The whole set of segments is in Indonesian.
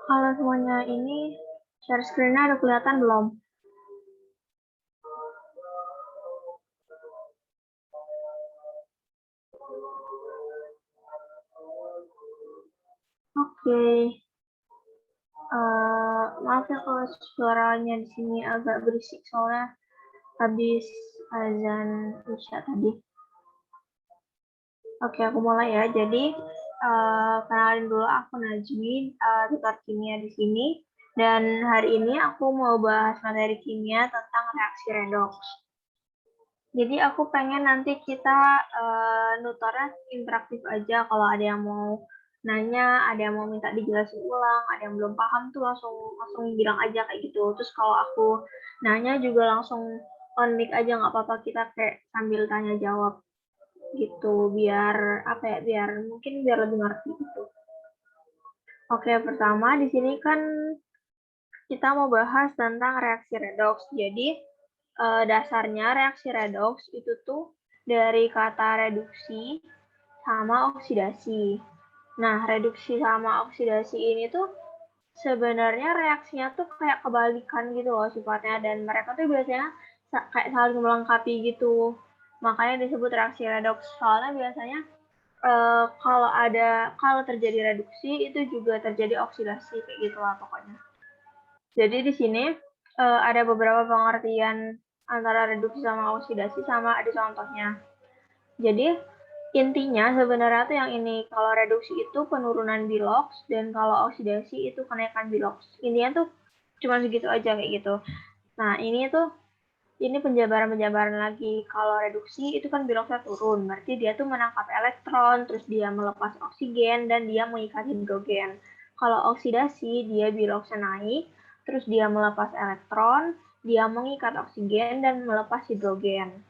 Halo semuanya, ini share screen-nya udah kelihatan belum? Oke, maaf ya kalau suaranya di sini agak berisik soalnya habis azan Isya tadi. Oke, aku mulai ya. Jadi, kenalin dulu aku Najmi, tutor kimia di sini. Dan hari ini aku mau bahas materi kimia tentang reaksi redoks. Jadi aku pengen nanti kita nutornya interaktif aja. Kalau ada yang mau nanya, ada yang mau minta dijelasin ulang, ada yang belum paham tuh langsung langsung bilang aja kayak gitu. Terus kalau aku nanya juga langsung on mic aja, nggak apa-apa, kita kayak sambil tanya jawab gitu, biar apa ya, biar lebih ngerti gitu. Oke, pertama di sini kan kita mau bahas tentang reaksi redoks. Jadi dasarnya reaksi redoks itu tuh dari kata reduksi sama oksidasi. Nah, reduksi sama oksidasi ini tuh sebenarnya reaksinya tuh kayak kebalikan gitu loh sifatnya, dan mereka tuh biasanya kayak saling melengkapi gitu. Makanya disebut reaksi redoks. Soalnya biasanya kalau terjadi reduksi itu juga terjadi oksidasi kayak gitu lah pokoknya. Jadi di sini ada beberapa pengertian antara reduksi sama oksidasi, sama ada contohnya. Jadi intinya sebenarnya tuh yang ini, kalau reduksi itu penurunan biloks dan kalau oksidasi itu kenaikan biloks. Intinya tuh cuma segitu aja kayak gitu. Nah, ini penjabaran-penjabaran lagi. Kalau reduksi itu kan biloksnya turun, berarti dia tuh menangkap elektron, terus dia melepas oksigen dan dia mengikat hidrogen. Kalau oksidasi, dia biloksnya naik, terus dia melepas elektron, dia mengikat oksigen dan melepas hidrogen.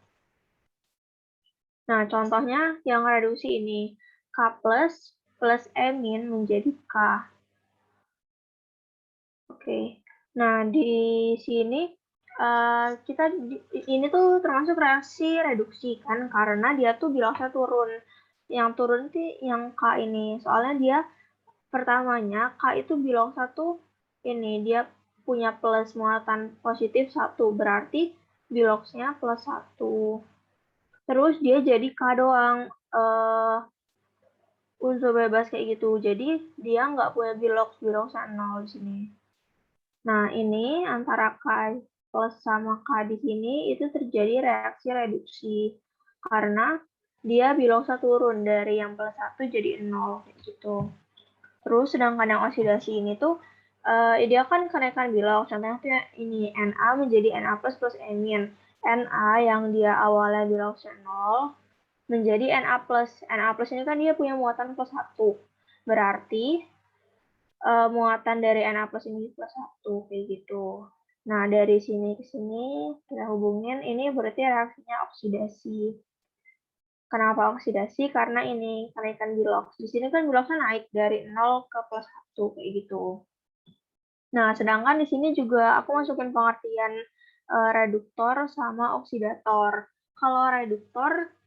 Nah, contohnya yang reduksi ini, K plus plus emin menjadi K. Oke. Nah, di sini kita ini tuh termasuk reaksi reduksi kan, karena dia tuh bilasnya turun. Yang turun sih yang K ini. Soalnya dia pertamanya K itu bilasnya tuh ini dia punya plus muatan positif 1, berarti biloksnya plus 1. Terus dia jadi K doang, unsur bebas kayak gitu. Jadi dia nggak punya biloks 0 di sini. Nah, ini antara K plus sama K di sini itu terjadi reaksi reduksi. Karena dia biloksnya turun dari yang plus 1 jadi 0 kayak gitu. Terus sedangkan yang oksidasi ini tuh dia kan kenaikan biloks. Contohnya tuh ini Na menjadi Na plus plus emin. Na yang dia awalnya biloksnya 0 menjadi Na plus. Na plus ini kan dia punya muatan plus 1. Berarti muatan dari Na plus ini plus 1 kayak gitu. Nah, dari sini ke sini kita hubungin, ini berarti reaksinya oksidasi. Kenapa oksidasi? Karena ini kenaikan biloks. Di sini kan biloksnya naik dari 0 ke plus 1 kayak gitu. Nah, sedangkan di sini juga aku masukin pengertian reduktor sama oksidator. Kalau reduktor,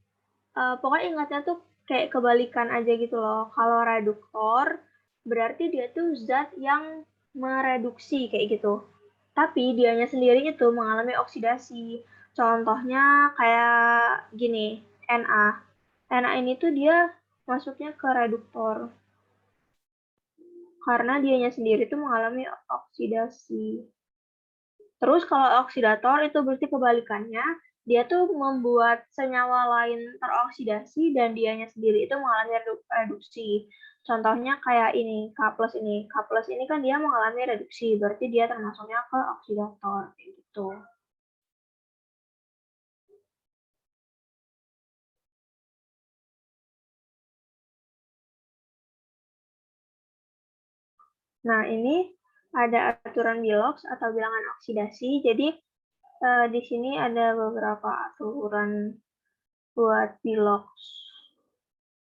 pokoknya ingatnya tuh kayak kebalikan aja gitu loh. Kalau reduktor berarti dia tuh zat yang mereduksi kayak gitu. Tapi dianya sendiri itu mengalami oksidasi. Contohnya kayak gini, Na. Na ini tuh dia masuknya ke reduktor karena dianya sendiri tuh mengalami oksidasi. Terus kalau oksidator itu berarti kebalikannya, dia tuh membuat senyawa lain teroksidasi dan dianya sendiri itu mengalami reduksi. Contohnya kayak ini, K plus ini. K plus ini kan dia mengalami reduksi, berarti dia termasuknya ke oksidator kayak gitu. Nah, ini ada aturan biloks atau bilangan oksidasi. Jadi di sini ada beberapa aturan buat biloks.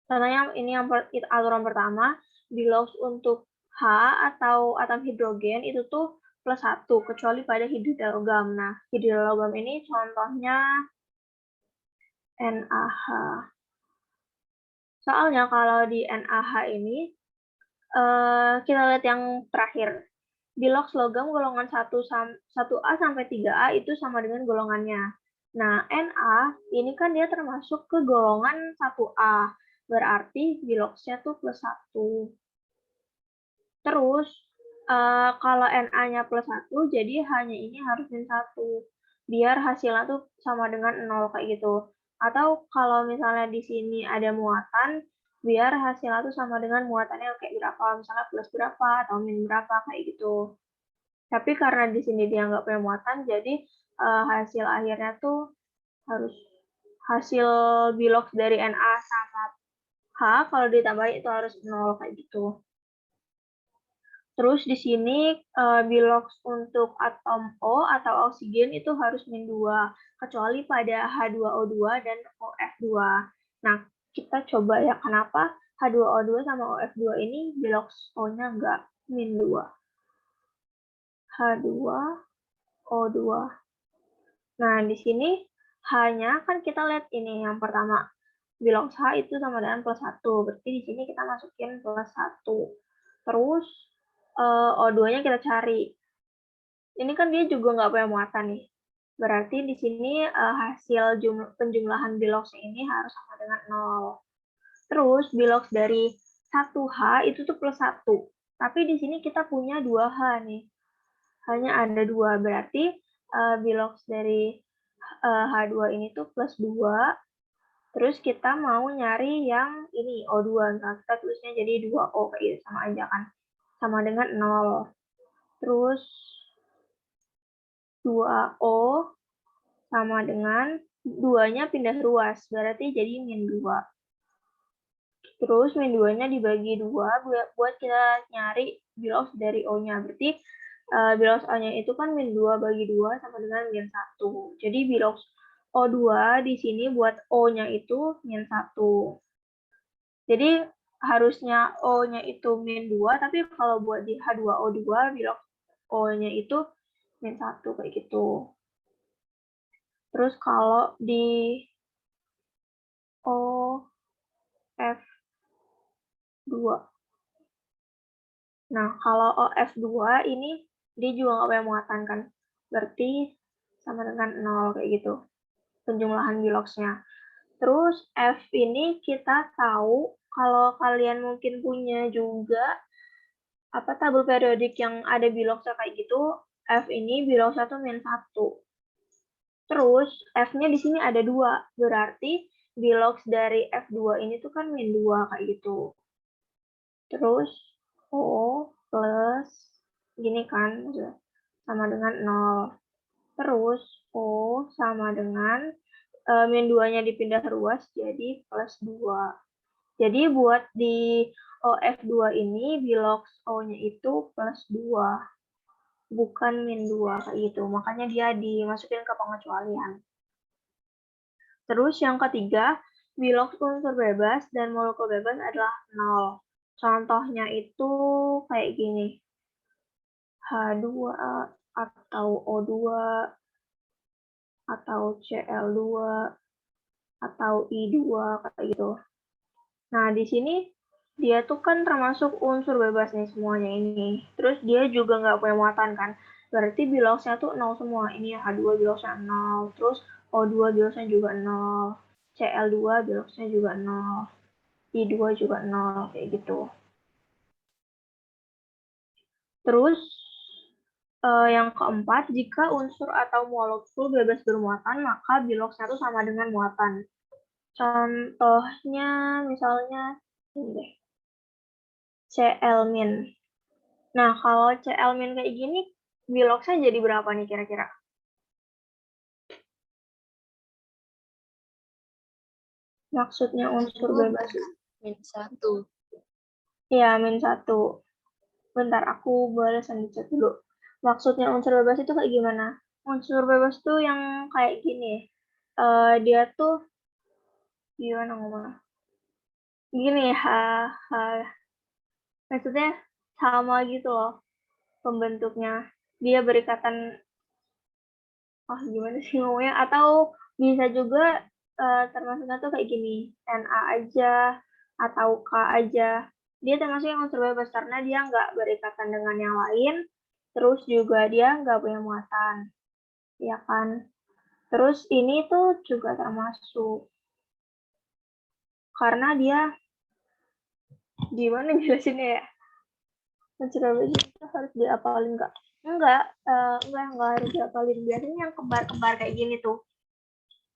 Contohnya ini yang aturan pertama, biloks untuk H atau atom hidrogen itu tuh plus 1, kecuali pada hidrologam. Nah, hidrologam ini contohnya NaH. Soalnya kalau di NaH ini, Kita lihat yang terakhir. Bilox logam golongan 1A sampai 3A itu sama dengan golongannya. Nah, Na ini kan dia termasuk ke golongan 1A. Berarti biloxnya tuh plus 1. Terus, kalau Na-nya plus 1, jadi hanya ini harus min 1. Biar hasilnya tuh sama dengan 0 kayak gitu. Atau kalau misalnya di sini ada muatan, biar hasilnya tuh sama dengan muatannya kayak berapa, misalnya plus berapa atau min berapa kayak gitu. Tapi karena di sini dia nggak punya muatan, jadi hasil akhirnya tuh harus hasil bilox dari Na sama H kalau ditambahin itu harus 0 kayak gitu. Terus di sini bilox untuk atom O atau oksigen itu harus min 2, kecuali pada H2O2 dan OF2. Nah, kita coba ya kenapa H2O2 sama OF2 ini bilox O-nya nggak min 2. H2O2. Nah, di sini H-nya kan kita lihat ini yang pertama. Bilox H itu sama dengan plus 1. Berarti di sini kita masukin plus 1. Terus O2-nya kita cari. Ini kan dia juga nggak punya muatan nih. Berarti di sini hasil penjumlahan biloxnya ini harus sama dengan 0. Terus bilox dari 1H itu tuh plus 1. Tapi di sini kita punya 2H nih. Hanya ada 2. Berarti bilox dari H2 ini tuh plus 2. Terus kita mau nyari yang ini O2. Nah, kita tulisnya jadi 2O kayak gitu, sama aja kan. Sama dengan 0. Terus 2O sama dengan 2-nya pindah ruas, berarti jadi min 2. Terus min 2-nya dibagi 2 buat kita nyari bilox dari O-nya. Berarti bilox O-nya itu kan min 2 bagi 2 sama dengan min 1. Jadi bilox O2 di sini buat O-nya itu min 1. Jadi harusnya O-nya itu min 2, tapi kalau buat di H2O2 bilox O-nya itu min 1 kayak gitu. Terus kalau di OF2. Nah, kalau OF2 ini dia juga nggak punya muatan kan. Berarti sama dengan 0 kayak gitu. Penjumlahan biloxnya. Terus F ini kita tahu kalau kalian mungkin punya juga tabel periodik yang ada biloxnya kayak gitu, F ini biloxnya tuh min 1. Terus F-nya di sini ada 2, berarti bilox dari F2 ini tuh kan min 2 kayak gitu. Terus O plus gini kan sama dengan 0. Terus O sama dengan min 2-nya dipindah ruas jadi plus 2. Jadi buat di OF2 ini bilox O-nya itu plus 2, bukan min 2 kayak gitu. Makanya dia dimasukin ke pengecualian. Terus yang ketiga, bilox unsur bebas dan molekul bebas adalah 0. Contohnya itu kayak gini. H2 atau O2 atau Cl2 atau I2 kayak gitu. Nah, di sini dia tuh kan termasuk unsur bebas nih semuanya ini. Terus dia juga nggak punya muatan kan. Berarti biloxnya tuh 0 semua. Ini H2 biloxnya 0. Terus O2 biloxnya juga 0. Cl2 biloxnya juga 0. I2 juga 0. Kayak gitu. Terus yang keempat, jika unsur atau molekul bebas bermuatan, maka biloxnya itu sama dengan muatan. Contohnya misalnya ini deh, Cl-. Nah, kalau Cl- kayak gini, biloxnya jadi berapa nih kira-kira? Maksudnya unsur bebas. min 1. Ya, min 1. Bentar, aku balasan di chat dulu. Maksudnya unsur bebas itu kayak gimana? Unsur bebas tuh yang kayak gini. Dia tuh gimana ngomongnya? Gini, maksudnya sama gitu loh pembentuknya. Dia berikatan, gimana sih ngomongnya? Atau bisa juga termasuknya tuh kayak gini, Na aja atau K aja. Dia termasuk yang unsur bebas karena dia nggak berikatan dengan yang lain, terus juga dia nggak punya muatan, ya kan? Terus ini tuh juga termasuk karena dia gimana jelasinnya ya? Unsur bebas itu harus diapalin nggak? Enggak harus diapalin. Biasanya yang kembar-kembar kayak gini tuh.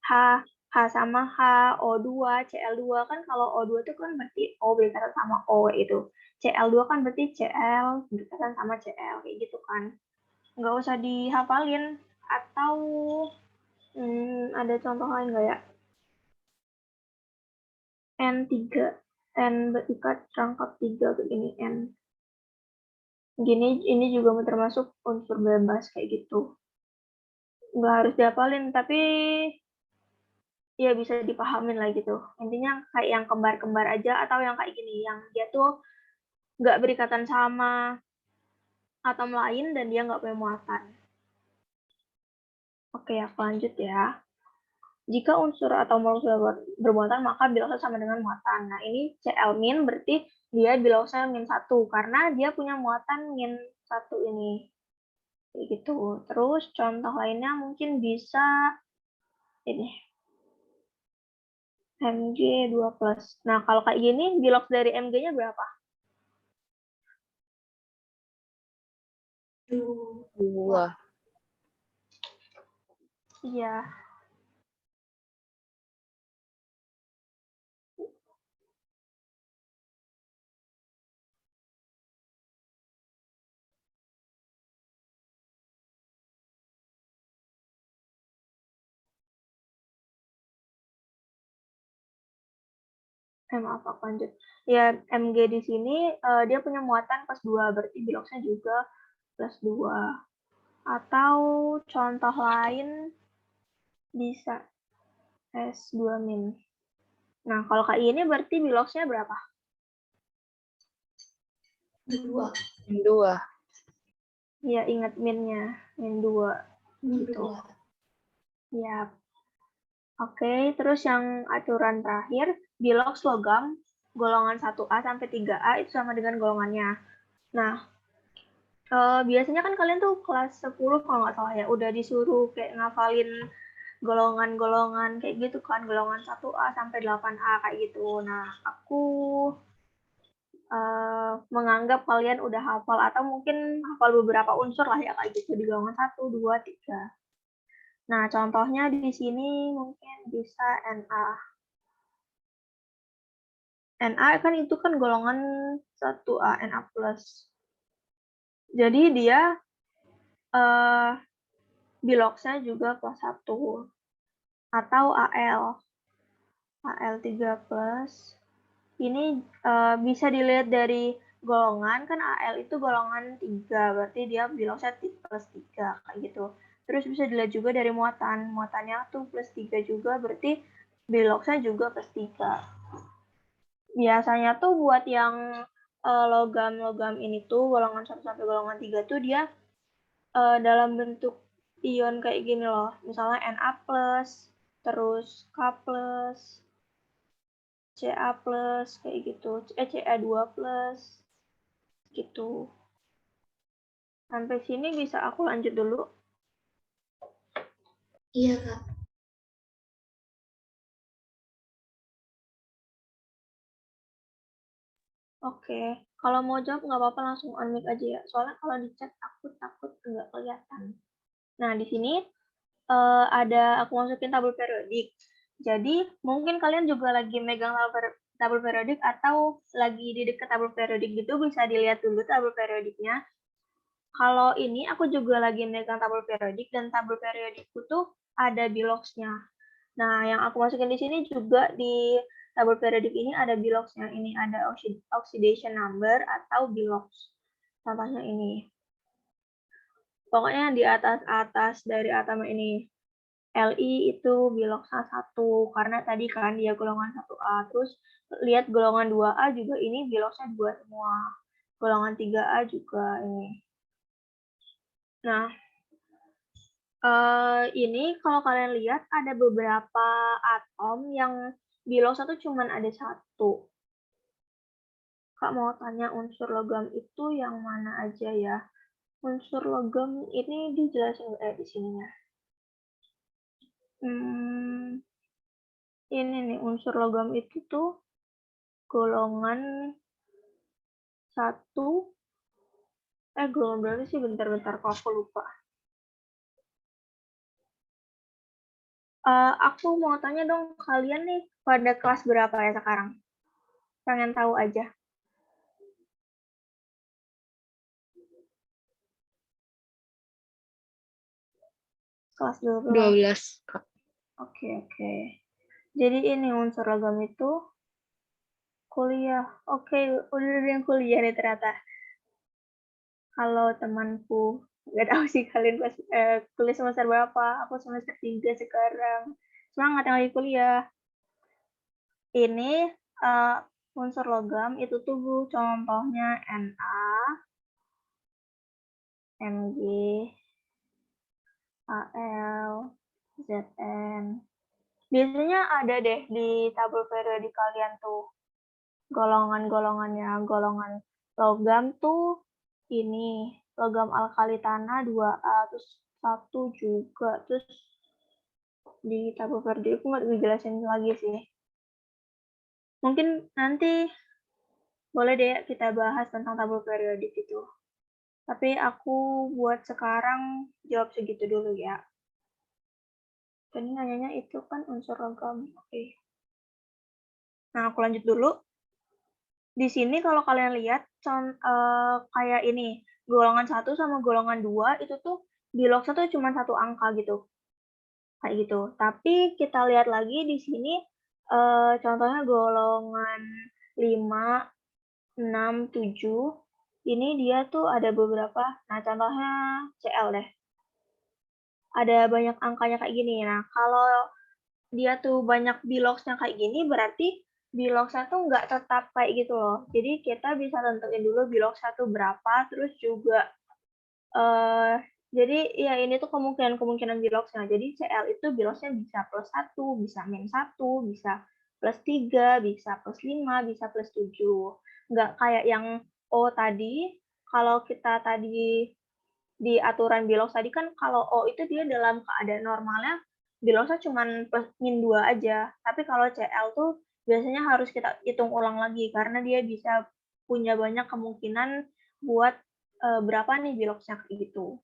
H sama H, O2, Cl2 kan kalau O2 itu kan berarti O berikatan sama O itu. Cl2 kan berarti Cl berikatan sama Cl kayak gitu kan. Nggak usah dihafalin atau ada contoh lain nggak ya? N3, N berikat rangkap 3 begini N. Gini ini juga termasuk unsur bebas kayak gitu. Nggak harus dihafalin tapi ya bisa dipahamin lah gitu. Intinya kayak yang kembar-kembar aja atau yang kayak gini, yang dia tuh nggak berikatan sama atom lain dan dia nggak punya muatan. Oke, aku lanjut ya. Jika unsur atau molekul bermuatan, maka bilosa sama dengan muatan. Nah, ini Cl- berarti dia bilosa -1, karena dia punya muatan -1 ini. Kayak gitu. Terus contoh lainnya mungkin bisa ini, Mg2+. Nah, kalau kayak gini, biloks dari Mg-nya berapa? 2. Iya, maaf aku lanjut. Ya, Mg di sini dia punya muatan +2, berarti biloksnya juga +2. Atau contoh lain bisa S2-. Nah, kalau kayak ini berarti biloksnya berapa? 2. Ya, ingat minnya, -2. Gitu. Ya. Oke, terus yang aturan terakhir, biloks logam golongan 1A sampai 3A itu sama dengan golongannya. Nah, biasanya kan kalian tuh kelas 10 kalau nggak salah ya, udah disuruh kayak ngafalin golongan-golongan kayak gitu kan, golongan 1A sampai 8A kayak gitu. Nah, aku menganggap kalian udah hafal atau mungkin hafal beberapa unsur lah ya kayak gitu di golongan 1, 2, 3. Nah, contohnya di sini mungkin bisa Na. Na kan itu kan golongan 1A, Na+. Jadi dia biloksnya juga +1. Atau Al. Al3+. Ini bisa dilihat dari golongan, kan Al itu golongan 3, berarti dia biloksnya +3, kayak gitu. Terus bisa dilihat juga dari muatan. Muatannya tuh +3 juga, berarti biloksnya juga +3. Biasanya tuh buat yang logam-logam ini tuh, golongan 1 sampai golongan 3 tuh dia dalam bentuk ion kayak gini loh. Misalnya Na+, terus K+, Ca+, kayak gitu. Ca2+, gitu. Sampai sini bisa aku lanjut dulu? Iya, Kak. Oke, kalau mau jawab nggak apa-apa langsung on mic aja ya. Soalnya kalau di chat aku takut nggak kelihatan. Nah, di sini ada aku masukin tabel periodik. Jadi, mungkin kalian juga lagi megang tabel periodik atau lagi di dekat tabel periodik gitu, bisa dilihat dulu tabel periodiknya. Kalau ini aku juga lagi megang tabel periodik dan tabel periodikku tuh ada biloksnya. Nah, yang aku masukin di sini juga di tabel periodik ini ada biloksnya. Ini ada oxidation number atau biloks. Contohnya ini. Pokoknya di atas dari atom ini. Li itu biloksnya 1, karena tadi kan dia golongan 1A. Terus lihat golongan 2A juga ini biloksnya 2 semua. Golongan 3A juga ini. Nah, ini kalau kalian lihat ada beberapa atom yang biloksnya tuh cuma ada 1. Kak mau tanya unsur logam itu yang mana aja ya? Unsur logam ini dijelasin di sini ya. Ini nih unsur logam itu tuh golongan satu, golongan berapa sih? Bentar-bentar kok aku lupa. Aku mau tanya dong, kalian nih pada kelas berapa ya sekarang? Pengen tahu aja. Kelas 12. 12, Kak. Oke. Jadi ini unsur logam itu kuliah. Oke, udah ada yang kuliah nih ternyata. Kalau temanku, nggak tahu sih kalian kuliah semester berapa, aku semester 3 sekarang. Semangat yang lagi kuliah. Ini unsur logam itu tuh contohnya Na, Mg, Al, Zn. Biasanya ada deh di tabel periodik kalian tuh golongan-golongannya. Golongan logam tuh ini logam alkali tanah 2A, terus 1 juga, terus di tabel periodik aku nggak dijelasin lagi sih. Mungkin nanti boleh deh kita bahas tentang tabel periodik itu. Tapi aku buat sekarang jawab segitu dulu ya. Tadi nanyanya itu kan unsur logam. Oke. Nah, aku lanjut dulu. Di sini kalau kalian lihat kayak ini, golongan 1 sama golongan 2 itu tuh di log 1 cuma 1 angka gitu. Kayak gitu. Tapi kita lihat lagi di sini contohnya golongan 5, 6, 7. Ini dia tuh ada beberapa. Nah, contohnya CL deh. Ada banyak angkanya kayak gini. Nah, kalau dia tuh banyak bilogsnya kayak gini, berarti bilogsnya tuh nggak tetap kayak gitu loh. Jadi kita bisa tentuin dulu bilog 1 berapa, terus juga jadi ya ini tuh kemungkinan bilogsnya. Jadi CL itu bilogsnya bisa +1, bisa -1, bisa +3, bisa +5, bisa +7. Nggak kayak yang O tadi, kalau kita tadi di aturan bilogs tadi kan kalau O itu dia dalam keadaan normalnya bilogsnya cuma +-2 aja. Tapi kalau CL tuh biasanya harus kita hitung ulang lagi karena dia bisa punya banyak kemungkinan buat berapa nih bilogsnya kayak gitu.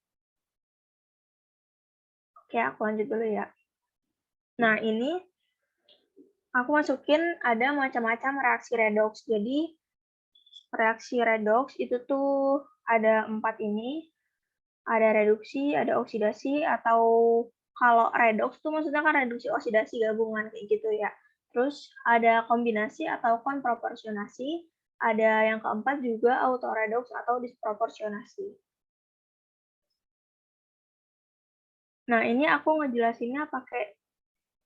Oke, aku lanjut dulu ya. Nah, ini aku masukin ada macam-macam reaksi redox. Jadi, reaksi redox itu tuh ada 4 ini. Ada reduksi, ada oksidasi, atau kalau redox tuh maksudnya kan reduksi oksidasi gabungan kayak gitu ya. Terus ada kombinasi atau konproporsionasi, ada yang keempat juga autoredox atau disproporsionasi. Nah, ini aku ngejelasinnya pakai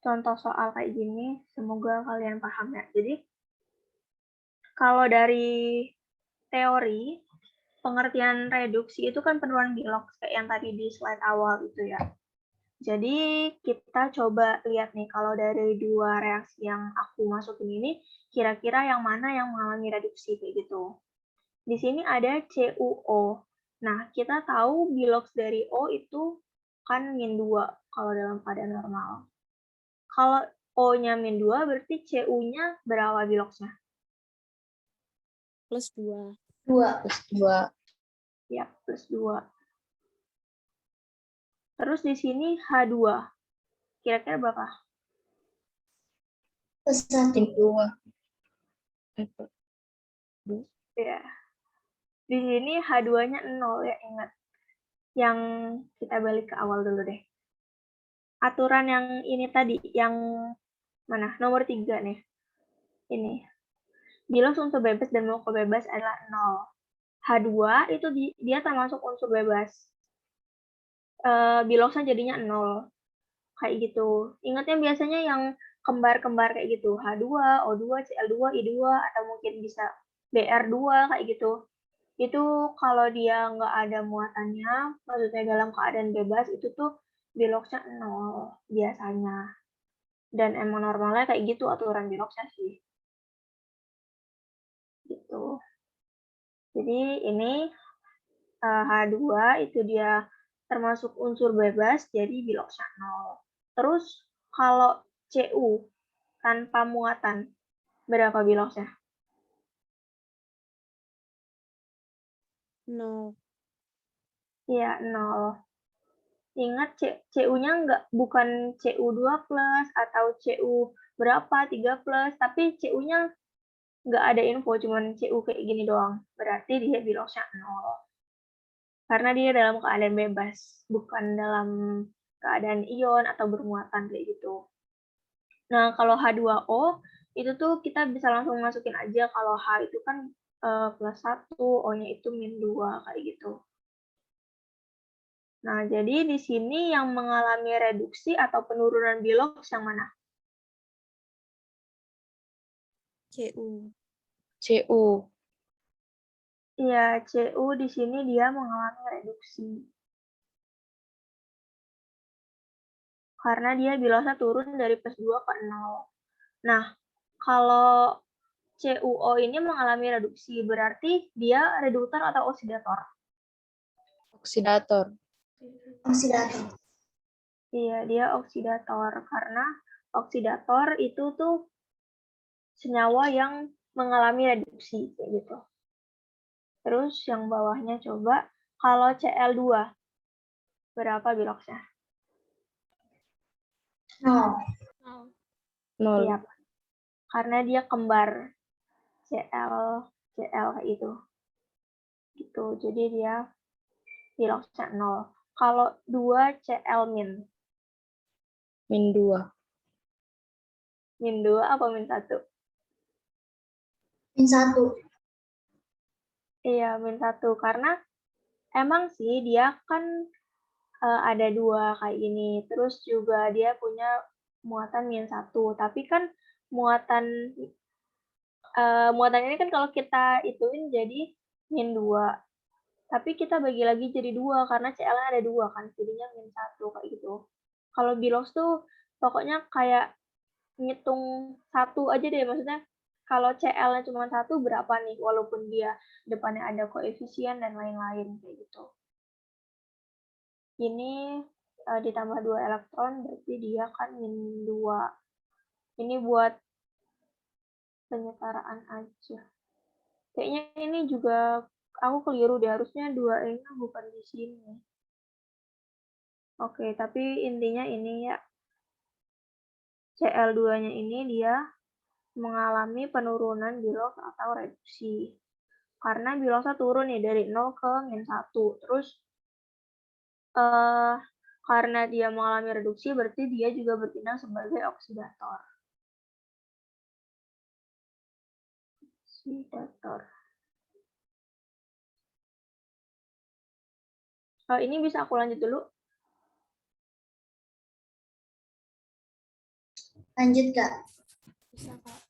contoh soal kayak gini, semoga kalian paham ya. Jadi, kalau dari teori, pengertian reduksi itu kan penurunan bilogs kayak yang tadi di slide awal itu ya. Jadi kita coba lihat nih kalau dari dua reaksi yang aku masukin ini, kira-kira yang mana yang mengalami reduksi kayak gitu. Di sini ada CuO. Nah, kita tahu bilogs dari O itu kan -2 kalau dalam keadaan normal. Kalau O-nya -2 berarti Cu-nya berapa bilogsnya? +2. 2. Ya, +2. Terus di sini H2. Kira-kira berapa? +1. Ya. Di sini H2-nya 0 ya, ingat. Yang kita balik ke awal dulu deh. Aturan yang ini tadi, yang mana? Nomor 3 nih. Ini. Bilogs unsur bebas dan molekul bebas adalah 0. H2 itu dia termasuk unsur bebas. Bilogsnya jadinya 0. Kayak gitu. Ingatnya biasanya yang kembar-kembar kayak gitu. H2, O2, Cl2, I2, atau mungkin bisa Br2 kayak gitu. Itu kalau dia nggak ada muatannya, maksudnya dalam keadaan bebas, itu tuh bilogsnya 0 biasanya. Dan emang normalnya kayak gitu aturan bilogsnya sih. Gitu. Jadi ini H2 itu dia termasuk unsur bebas, jadi biloxnya 0. Terus kalau Cu tanpa muatan, berapa biloxnya? 0. Iya, 0. Ingat Cu-nya bukan Cu2 plus atau Cu berapa, 3 plus, tapi Cu-nya nggak ada info, cuman Cu kayak gini doang. Berarti dia biloxnya 0. Karena dia dalam keadaan bebas, bukan dalam keadaan ion atau bermuatan kayak gitu. Nah, kalau H2O, itu tuh kita bisa langsung masukin aja kalau H itu kan +1, O-nya itu -2, kayak gitu. Nah, jadi di sini yang mengalami reduksi atau penurunan bilox yang mana? Cu. Cu. Iya, Cu di sini dia mengalami reduksi. Karena dia biloxnya turun dari +2 ke 0. Nah, kalau CuO ini mengalami reduksi, berarti dia reduktor atau oksidator? Oksidator. Oksidator. Iya, dia oksidator. Karena oksidator itu tuh senyawa yang mengalami reduksi, kayak gitu. Terus yang bawahnya coba, kalau Cl2, berapa biloxnya? 0. 0. Iya, karena dia kembar Cl, Cl kayak itu. Gitu, jadi dia biloxnya 0. Kalau 2 Cl min, -2. min 2 apa min 1? -1. Iya, min 1. Karena emang sih dia kan ada 2 kayak gini. Terus juga dia punya muatan -1. Tapi kan muatan muatan ini kan kalau kita ituin jadi -2. Tapi kita bagi lagi jadi 2 karena Cl-nya ada 2 kan, jadinya -1 kayak gitu. Kalau bilox tuh pokoknya kayak ngitung 1 aja deh, maksudnya kalau Cl-nya cuma 1 berapa nih, walaupun dia depannya ada koefisien dan lain-lain kayak gitu. Ini ditambah 2 elektron berarti dia kan -2. Ini buat penyetaraan aja. Kayaknya ini juga aku keliru deh, harusnya 2E-nya bukan di sini. Oke, tapi intinya ini ya, Cl2-nya ini dia mengalami penurunan bilox atau reduksi. Karena biloxnya turun nih dari 0 ke -1. Terus karena dia mengalami reduksi berarti dia juga bertindak sebagai oksidator. Oksidator. Ini bisa aku lanjut dulu. Lanjut, Kak. Bisa, Kak.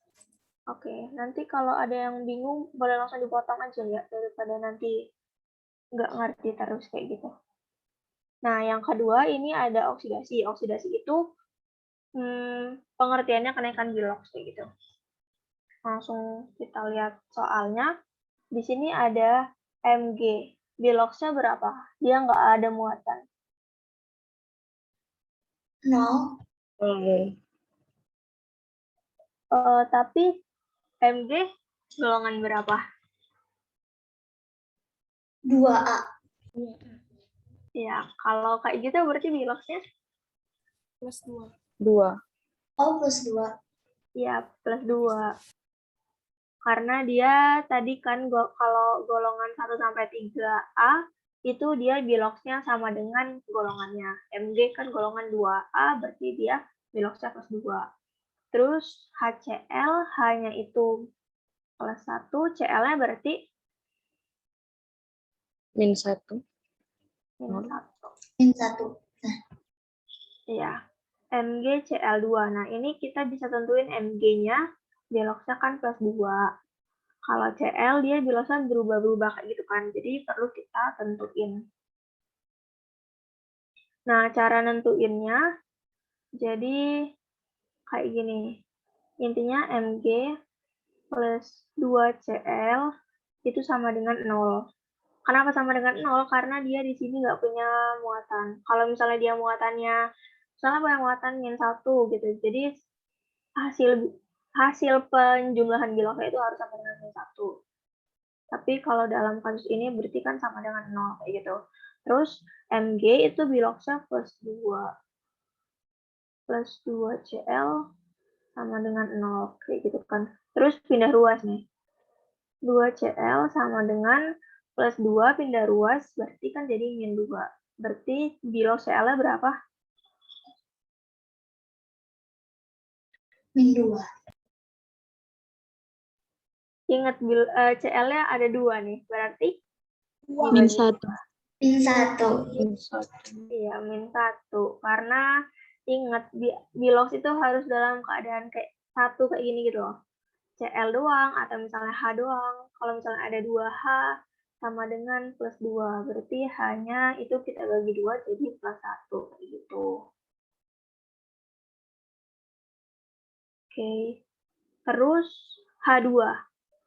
Oke, nanti kalau ada yang bingung boleh langsung dipotong aja ya, daripada nanti nggak ngerti terus kayak gitu. Nah, yang kedua ini ada oksidasi. Oksidasi itu pengertiannya kenaikan bilox kayak gitu. Langsung kita lihat soalnya. Di sini ada Mg. Biloxnya berapa? Dia nggak ada muatan. 0. Tapi Mg golongan berapa? 2A. Ya, kalau kayak gitu berarti biloxnya +2. 2. Oh, +2. ya +2. Karena dia tadi kan kalau golongan 1 sampai 3A itu dia biloxnya sama dengan golongannya. Mg kan golongan 2A berarti dia biloxnya +2. Terus HCl hanya itu +1, Cl-nya berarti -1. -1. -1. Iya. MgCl2. Nah, ini kita bisa tentuin Mg-nya biloxnya kan +2. Kalau Cl dia biloxnya berubah-berubah kayak gitu kan. Jadi perlu kita tentuin. Nah, cara nentuinnya jadi kayak gini. Intinya Mg plus 2Cl itu sama dengan 0. Kenapa sama dengan 0? Karena dia di sini nggak punya muatan. Kalau misalnya dia muatannya, misalnya punya muatan -1 gitu, jadi hasil penjumlahan biloknya itu harus sama dengan -1. Tapi kalau dalam kasus ini berarti kan sama dengan 0 kayak gitu. Terus Mg itu biloknya +2. +2 Cl sama dengan 0 kayak gitu kan. Terus pindah ruas nih. 2 Cl sama dengan +2 pindah ruas berarti kan jadi -2. Berarti bilok Cl-nya berapa? -2. Ingat Cl-nya ada 2 nih. Berarti Min 1. -1. Min 1. Iya, -1. Karena ingat bilox itu harus dalam keadaan kayak 1 kayak gini gitu loh. Cl doang atau misalnya H doang. Kalau misalnya ada 2H sama dengan +2. Berarti H-nya itu kita bagi 2 jadi +1 kayak gitu. Oke. Terus H2.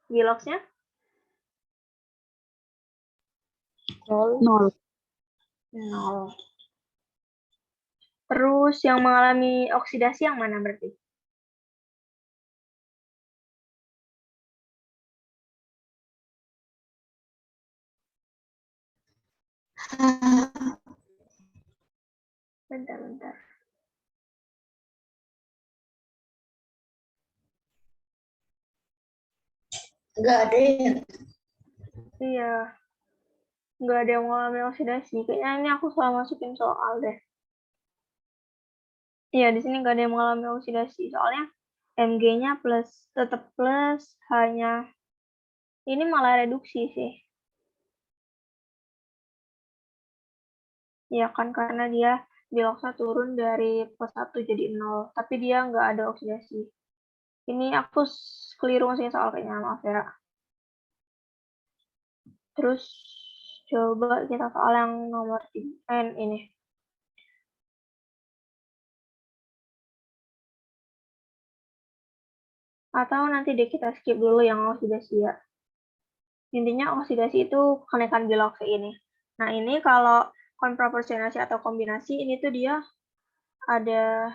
Biloxnya 0. 0. Terus yang mengalami oksidasi yang mana berarti? Bentar. Nggak ada ya? Iya. Nggak ada yang mengalami oksidasi. Kayaknya ini aku salah masukin soal deh. Iya, di sini nggak ada yang mengalami oksidasi. Soalnya Mg-nya tetap plus, H-nya ini malah reduksi sih. Ya kan, karena dia biloxnya turun dari +1 jadi 0. Tapi dia nggak ada oksidasi. Ini aku keliru masukin soal kayaknya, maaf ya. Terus coba kita soal yang nomor 3 ini. Atau nanti deh kita skip dulu yang oksidasi ya. Intinya oksidasi itu kenaikan bilox ini. Nah, ini kalau konproporsionasi atau kombinasi ini tuh dia ada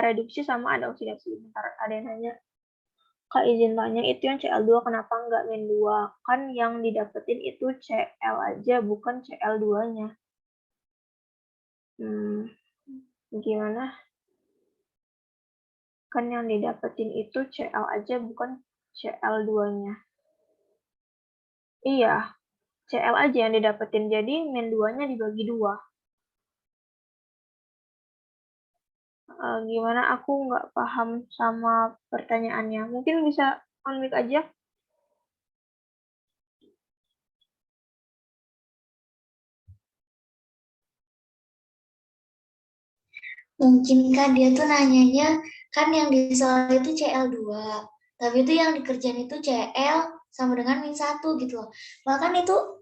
reduksi sama ada oksidasi. Bentar, ada yang nanya. Kak izin tanya, itu yang Cl2 kenapa nggak -2? Kan yang didapetin itu Cl aja, bukan Cl2-nya. Gimana? Kan yang didapetin itu Cl aja, bukan Cl2-nya. Iya, Cl aja yang didapetin, jadi -2-nya dibagi 2. Gimana? Aku nggak paham sama pertanyaannya. Mungkin bisa on mic aja? Mungkin kan dia tuh nanyanya, kan yang di soal itu Cl2. Tapi itu yang dikerjain itu Cl sama dengan -1 gitu loh. Bahkan itu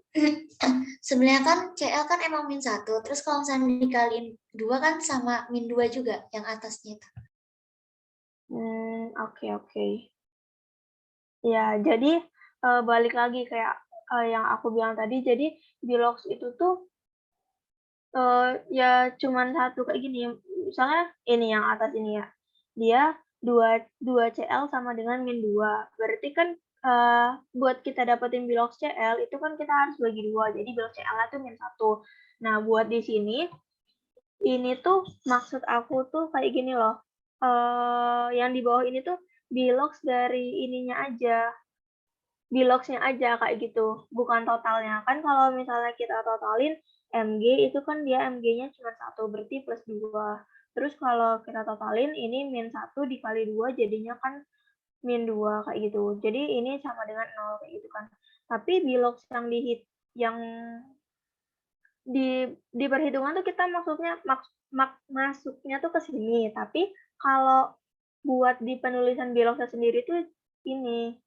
sebenarnya kan Cl kan emang -1. Terus kalau misalnya dikaliin 2 kan sama -2 juga yang atasnya itu. Oke. Ya, jadi balik lagi kayak yang aku bilang tadi, jadi bilox itu tuh ya cuman satu kayak gini. Misalnya ini yang atas ini ya, dia 2 Cl sama dengan -2. Berarti kan buat kita dapetin bilox Cl itu kan kita harus bagi 2. Jadi bilox Cl-nya tuh -1. Nah, buat di sini ini tuh maksud aku tuh kayak gini loh. Yang di bawah ini tuh bilox dari ininya aja. Biloxnya aja kayak gitu, bukan totalnya. Kan kalau misalnya kita totalin Mg itu kan dia Mg-nya cuma 1, berarti +2. Terus kalau kita totalin ini -1 dikali 2 jadinya kan -2 kayak gitu. Jadi ini sama dengan 0 kayak gitu kan. Tapi bilox yang di perhitungan tuh kita maksudnya masuknya tuh ke sini. Tapi kalau buat di penulisan biloxnya sendiri tuh ini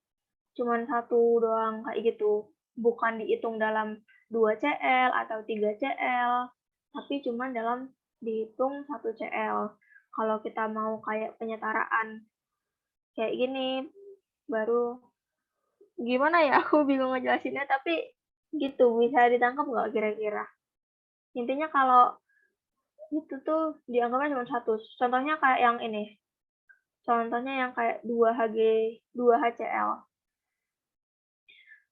cuman 1 doang kayak gitu. Bukan dihitung dalam 2 Cl atau 3 Cl, tapi cuman dalam dihitung 1 Cl. Kalau kita mau kayak penyetaraan kayak gini, baru Gimana ya, aku bingung ngejelasinnya, tapi gitu, bisa ditangkap nggak kira-kira? Intinya kalau itu tuh dianggapnya cuma satu. Contohnya kayak yang ini. Contohnya yang kayak 2Hg, 2HCl.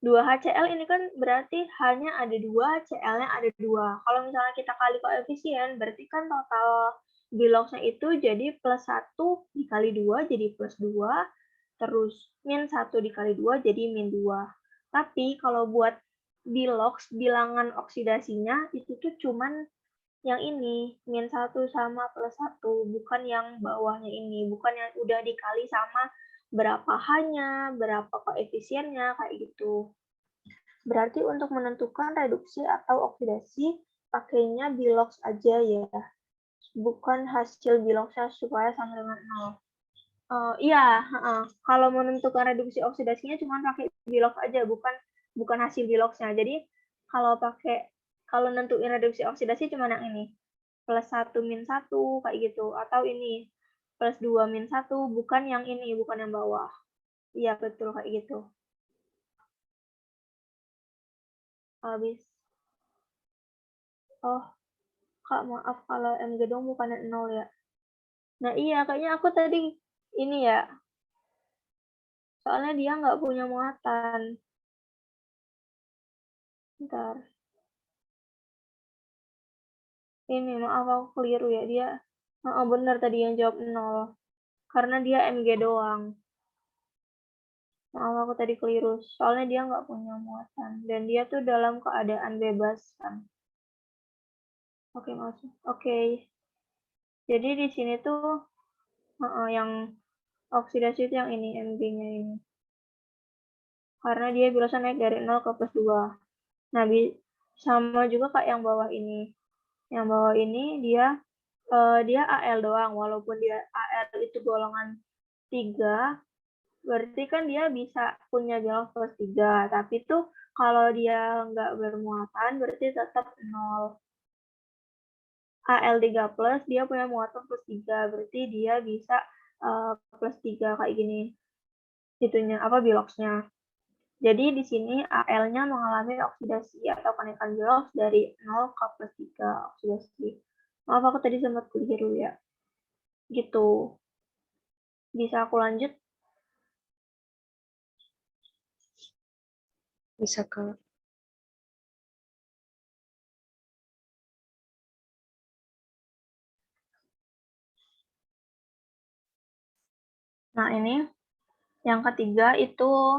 2HCl ini kan berarti hanya ada 2, Cl-nya ada 2. Kalau misalnya kita kali koefisien, berarti kan total biloxnya itu jadi plus 1 dikali 2 jadi plus 2, terus min 1 dikali 2 jadi min 2. Tapi kalau buat bilox, bilangan oksidasinya itu tuh cuman yang ini, min 1 sama plus 1, bukan yang bawahnya ini, bukan yang udah dikali sama berapa H-nya, berapa koefisiennya, kayak gitu. Berarti untuk menentukan reduksi atau oksidasi, pakainya bilox aja ya, bukan hasil biloxnya supaya sama dengan 0. Iya, kalau menentukan reduksi oksidasinya cuma pakai bilox aja, bukan hasil biloxnya. Jadi kalau nentuin reduksi oksidasi cuma yang ini, plus 1 min 1 kayak gitu, atau ini plus 2 min 1, bukan yang ini, bukan yang bawah. Iya, betul kayak gitu. Habis. Oh, Kak, maaf kalau M gedung bukannya 0 ya. Nah iya, kayaknya aku tadi ini ya, soalnya dia nggak punya muatan. Bentar. Ini, maaf aku keliru ya. Dia, bener tadi yang jawab 0. Karena dia MG doang. Maaf aku tadi keliru. Soalnya dia nggak punya muatan. Dan dia tuh dalam keadaan bebas kan. Oke, maksud. Oke. Jadi di sini tuh yang oksidasi itu yang ini, MG-nya ini. Karena dia biasa naik dari 0 ke plus 2. Nah, sama juga kayak yang bawah ini. Yang bawah ini dia AL doang, walaupun dia AL itu golongan 3, berarti kan dia bisa punya bilang plus 3, tapi tuh kalau dia nggak bermuatan berarti tetap 0. AL3 plus dia punya muatan plus 3, berarti dia bisa plus 3 kayak gini. Itunya apa biloxnya. Jadi di sini AL-nya mengalami oksidasi atau kenaikan bilox dari 0 ke plus 3 oksidasi. Maaf aku tadi sempat keliru ya. Gitu. Bisa aku lanjut? Bisa, Kak. Nah, ini yang ketiga itu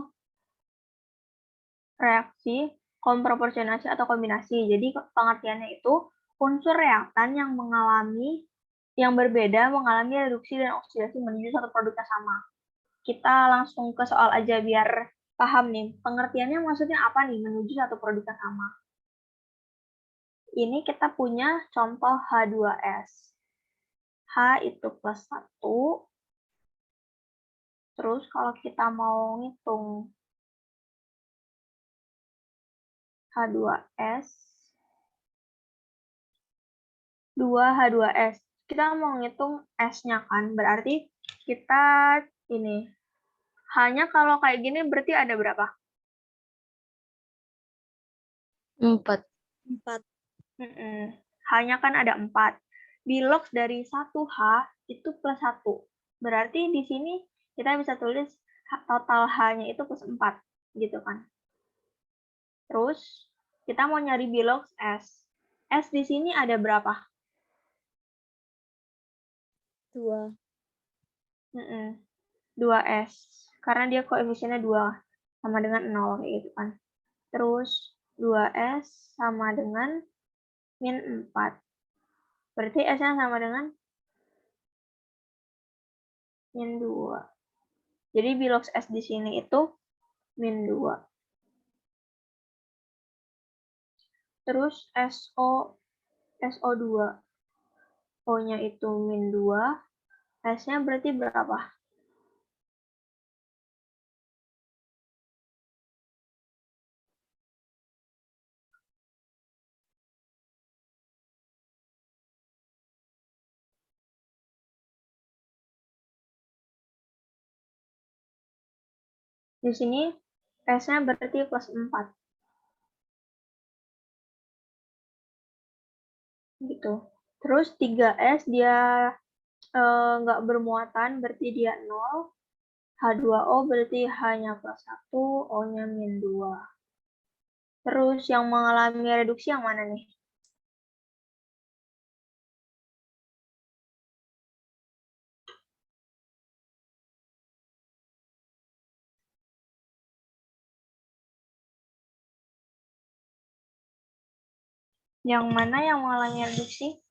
reaksi komproporsionasi atau kombinasi. Jadi pengertiannya itu unsur reaktan yang berbeda mengalami reduksi dan oksidasi menuju satu produk yang sama. Kita langsung ke soal aja biar paham nih. Pengertiannya maksudnya apa nih menuju satu produk yang sama? Ini kita punya contoh H2S. H itu plus 1. Terus kalau kita mau ngitung H2S, 2H2S. Kita mau ngitung S-nya kan, berarti kita ini. Hanya kalau kayak gini berarti ada berapa? 4. 4. Hanya kan ada 4. Bilox dari 1H itu plus 1. Berarti di sini kita bisa tulis total H-nya itu plus 4. Gitu kan. Terus kita mau nyari bilox S. S di sini ada berapa? 2. 2S. Karena dia koefisiennya 2. Sama dengan 0. Kayak gitu kan. Terus 2S sama dengan min 4. Berarti S-nya sama dengan min 2. Jadi bilox S di sini itu min 2. Terus SO2. O-nya itu min 2. S-nya berarti berapa? Di sini S-nya berarti plus 4. Gitu. Terus 3S dia nggak bermuatan, berarti dia 0. H2O berarti H-nya plus 1, O-nya min 2. Terus yang mengalami reduksi yang mana nih? Yang mana yang mengalami reduksi?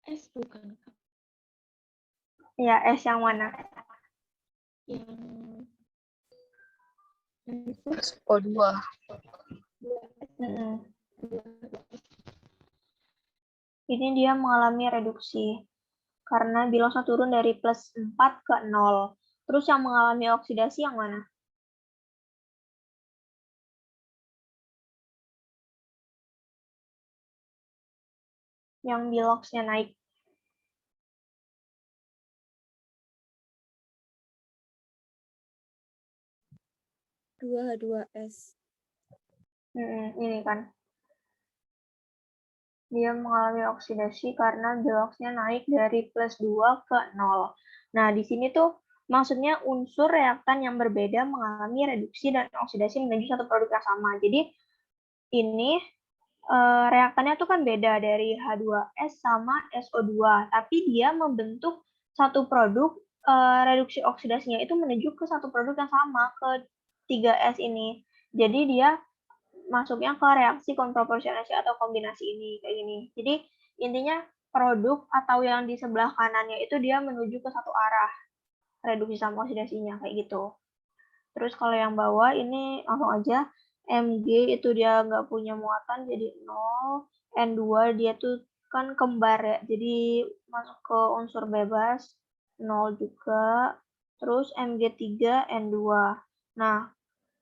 S bukan, Kak. Ya, S yang mana? Yang O2. Ini dia mengalami reduksi. Karena bilosnya turun dari plus 4 ke 0. Terus yang mengalami oksidasi yang mana? Yang biloxnya naik. H2S. Ini kan. Dia mengalami oksidasi karena biloxnya naik dari plus 2 ke 0. Nah, di sini tuh maksudnya unsur reaktan yang berbeda mengalami reduksi dan oksidasi menuju satu produk yang sama. Jadi ini reaktannya tuh kan beda dari H2S sama SO2, tapi dia membentuk satu produk reduksi oksidasinya itu menuju ke satu produk yang sama, ke 3S ini. Jadi dia masuknya ke reaksi konproporsionasi atau kombinasi ini kayak gini. Jadi intinya produk atau yang di sebelah kanannya itu dia menuju ke satu arah reduksi sama oksidasinya kayak gitu. Terus kalau yang bawah ini langsung aja Mg itu dia nggak punya muatan jadi 0, N2 dia tuh kan kembar ya, jadi masuk ke unsur bebas 0 juga. Terus Mg3 N2. Nah,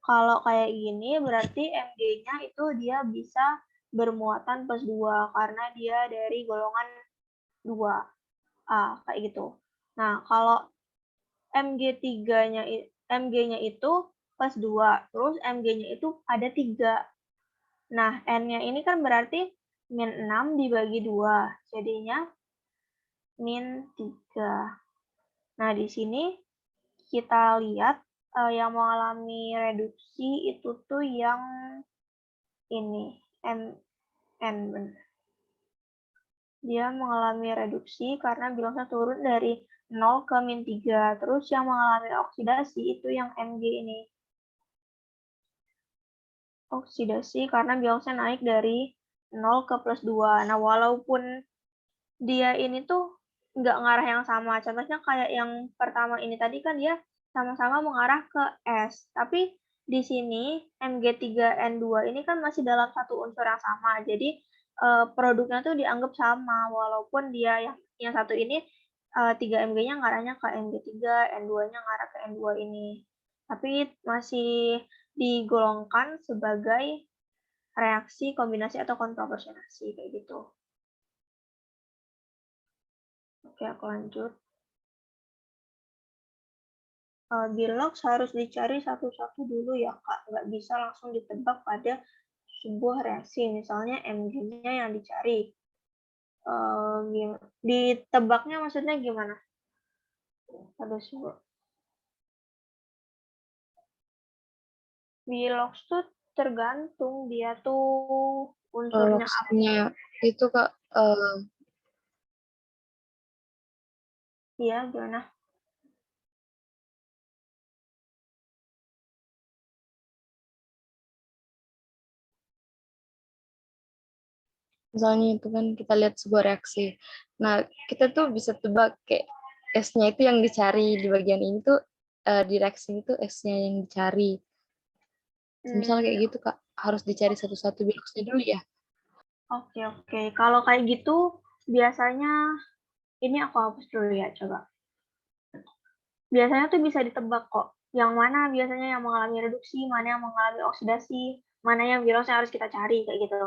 kalau kayak gini berarti Mg-nya itu dia bisa bermuatan plus 2 karena dia dari golongan 2A kayak gitu. Nah, kalau Mg-nya itu plus 2, terus Mg-nya itu ada 3. Nah, N-nya ini kan berarti min 6 dibagi 2, jadinya min 3. Nah, di sini kita lihat yang mengalami reduksi itu tuh yang ini, N benar. Dia mengalami reduksi karena biloxnya turun dari 0 ke min 3. Terus yang mengalami oksidasi itu yang Mg ini. Oksidasi karena biloxnya naik dari 0 ke plus 2. Nah, walaupun dia ini tuh nggak ngarah yang sama. Contohnya kayak yang pertama ini tadi kan dia sama-sama mengarah ke S. Tapi di sini Mg3N2 ini kan masih dalam satu unsur yang sama. Jadi produknya tuh dianggap sama walaupun dia yang satu ini 3Mg-nya ngarahnya ke Mg3, N2-nya ngarah ke N2 ini. Tapi masih digolongkan sebagai reaksi kombinasi atau konproporsionasi kayak gitu. Oke, aku lanjut. Bilox harus dicari satu-satu dulu ya, Kak. Nggak bisa langsung ditebak pada sebuah reaksi. Misalnya Mg-nya yang dicari. Ditebaknya maksudnya gimana? Pada sebuah. Bilox tuh tergantung dia tuh unsurnya apa. Loxnya itu, Kak, Iya, gimana? misalnya itu kan kita lihat sebuah reaksi. Nah, kita tuh bisa tebak kayak S-nya itu yang dicari di bagian ini tuh di reaksi itu S-nya yang dicari. Misal kayak gitu, Kak, harus dicari satu-satu biloxnya dulu ya. Oke. Kalau kayak gitu, biasanya ini aku hapus dulu ya, coba. Biasanya tuh bisa ditebak kok. Yang mana biasanya yang mengalami reduksi, mana yang mengalami oksidasi. mana yang bilosnya harus kita cari kayak gitu.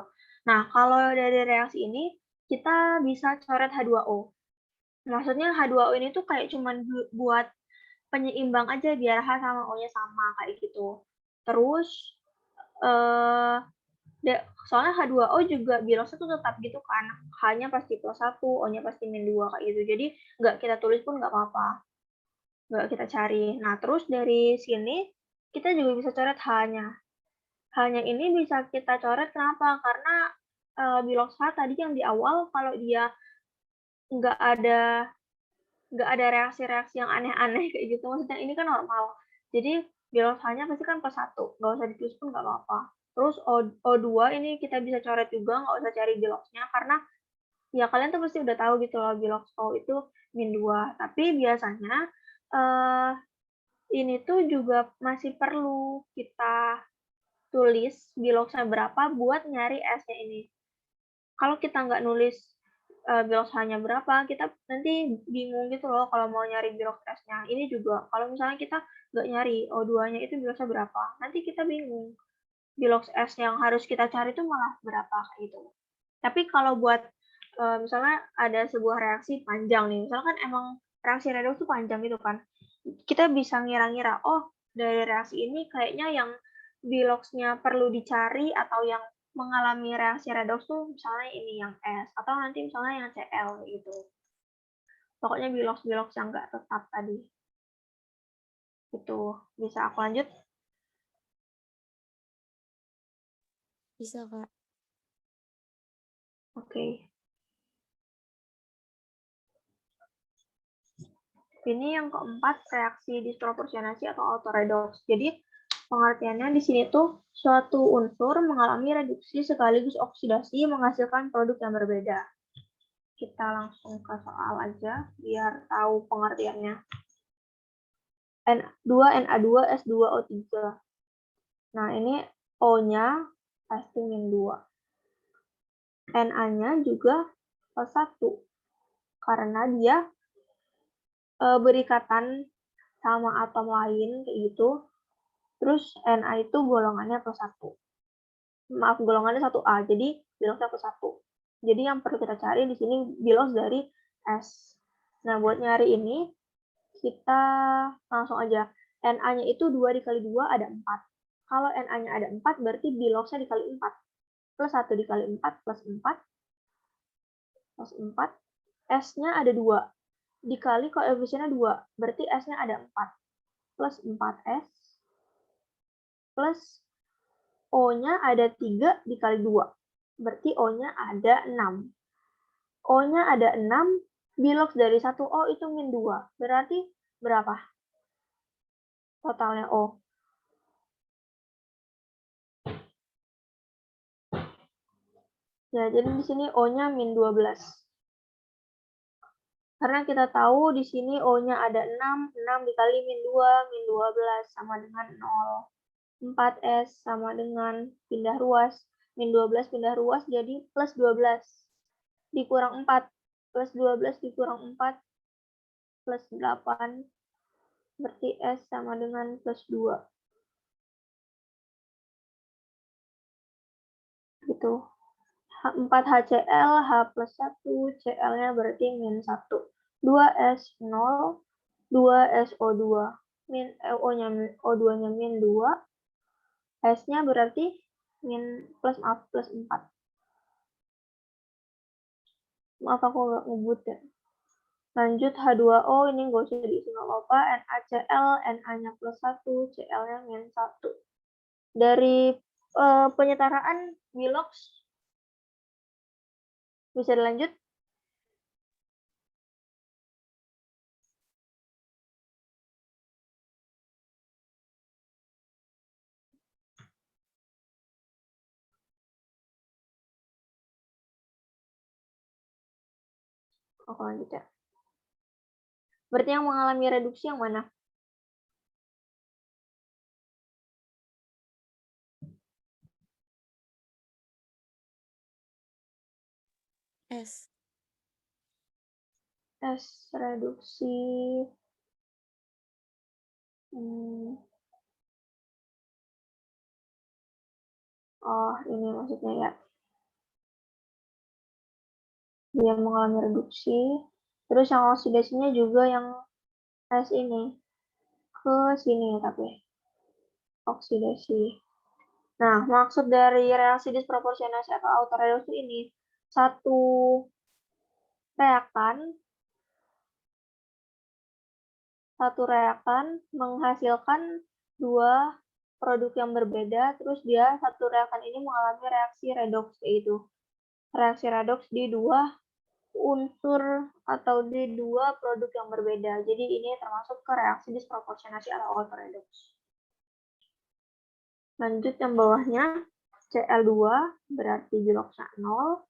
Nah, kalau dari reaksi ini kita bisa coret H2O. Maksudnya H2O ini tuh kayak cuman buat penyeimbang aja biar H sama O-nya sama kayak gitu. Terus eh soalnya H2O juga bilosnya tuh tetap gitu kan. H-nya pasti +1, O-nya pasti -2 kayak gitu. Jadi nggak kita tulis pun nggak apa-apa. Nggak kita cari. Nah, terus dari sini kita juga bisa coret H-nya. H-nya ini bisa kita coret kenapa? Karena bilos H tadi yang di awal kalau dia nggak ada reaksi-reaksi yang aneh-aneh kayak gitu, maksudnya ini kan normal. Jadi bilos H-nya pasti kan +1, nggak usah ditulis pun nggak apa-apa. Terus O2 ini kita bisa coret juga, nggak usah cari bilosnya, karena ya kalian tuh pasti udah tahu gitu loh, bilos O itu -2. Tapi biasanya eh, ini tuh juga masih perlu kita tulis bilosnya berapa buat nyari S-nya ini. Kalau kita nggak nulis bilos H-nya berapa, kita nanti bingung gitu loh kalau mau nyari bilos S-nya. Ini juga kalau misalnya kita nggak nyari O2-nya itu bilosnya berapa, nanti kita bingung. Bilos S yang harus kita cari itu malah berapa kayak gitu. Tapi kalau buat misalnya ada sebuah reaksi panjang nih, misalkan emang reaksi redoks itu panjang gitu kan, kita bisa ngira-ngira, oh dari reaksi ini kayaknya yang biloxnya perlu dicari atau yang mengalami reaksi redoks tuh misalnya ini yang S, atau nanti misalnya yang Cl gitu. Pokoknya bilox-bilox yang nggak tetap tadi. Itu bisa aku lanjut? Bisa, Kak. Oke. Ini yang keempat, reaksi disproporsionasi atau autoredoks. Jadi pengertiannya di sini tuh suatu unsur mengalami reduksi sekaligus oksidasi menghasilkan produk yang berbeda. Kita langsung ke soal aja biar tahu pengertiannya. N2NA2 S2O3. Nah, ini O-nya pasti -2. Na-nya juga +1 karena dia berikatan sama atom lain kayak gitu. Terus Na itu golongannya +1. Maaf, golongannya 1A, jadi bilosnya +1. Jadi yang perlu kita cari di sini bilos dari S. Nah, buat nyari ini, kita langsung aja. Na-nya itu 2 dikali 2 ada 4. Kalau Na-nya ada 4, berarti bilosnya dikali 4. Plus 1 dikali 4, plus 4. Plus 4. S-nya ada 2. Dikali koefisiennya 2, berarti S-nya ada 4. Plus 4S. Plus O-nya ada 3 dikali 2. Berarti O-nya ada 6. O-nya ada 6, bilox dari 1 O itu -2. Berarti berapa totalnya O? Ya, jadi di sini O-nya -12. Karena kita tahu di sini O-nya ada 6, 6 dikali -2, -12 sama dengan 0. 4S sama dengan pindah ruas. -12 pindah ruas jadi plus 12. Dikurang 4. Plus 12 dikurang 4. Plus 8. Berarti S sama dengan plus 2. Gitu. 4 HCl, H plus 1, Cl-nya berarti -1. 2S 0, 2SO2. O2-nya -2. S-nya berarti plus 4. Maaf aku nggak ngebut ya. Lanjut H2O, ini nggak usah diisi nggak apa-apa. NaCl, Na-nya +1, Cl-nya -1. Dari penyetaraan bilox bisa dilanjut? Aku lanjut ya. Berarti yang mengalami reduksi yang mana? S. S reduksi. Oh, ini maksudnya ya. Dia mengalami reduksi. Terus yang oksidasinya juga yang S ini. Ke sini tapi. Oksidasi. Nah, maksud dari reaksi disproporsionasi atau autoreduksi ini, satu reakan menghasilkan dua produk yang berbeda, terus dia satu reakan ini mengalami reaksi redoks, yaitu reaksi redoks di dua unsur atau di dua produk yang berbeda. Jadi ini termasuk ke reaksi disproporsionasi atau autoredoks. Lanjut yang bawahnya, Cl2 berarti biloksa 0,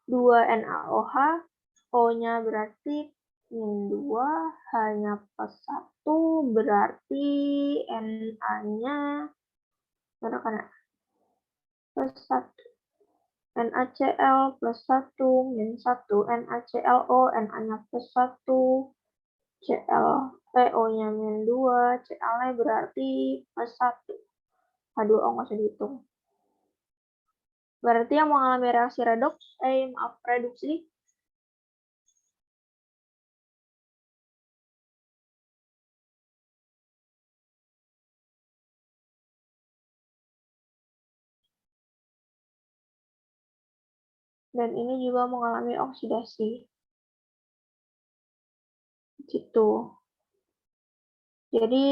2 NaOH, O-nya berarti -2, H-nya +1, berarti Na-nya berapa kan ya? +1. NaCl +1, -1, NaClO, Na-nya +1, O-nya -2, Cl-nya berarti +1. H2O nggak usah dihitung. Berarti yang mengalami reaksi reduksi dan ini juga mengalami oksidasi. Gitu. Jadi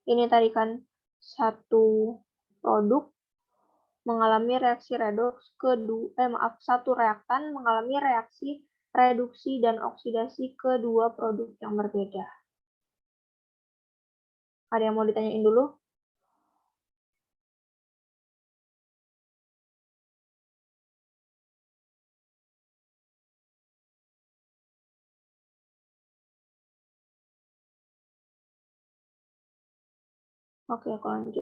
ini tadi kan satu produk mengalami reaksi redoks satu reaktan mengalami reaksi reduksi dan oksidasi ke dua produk yang berbeda. Ada yang mau ditanyain dulu? Oke, aku lanjut.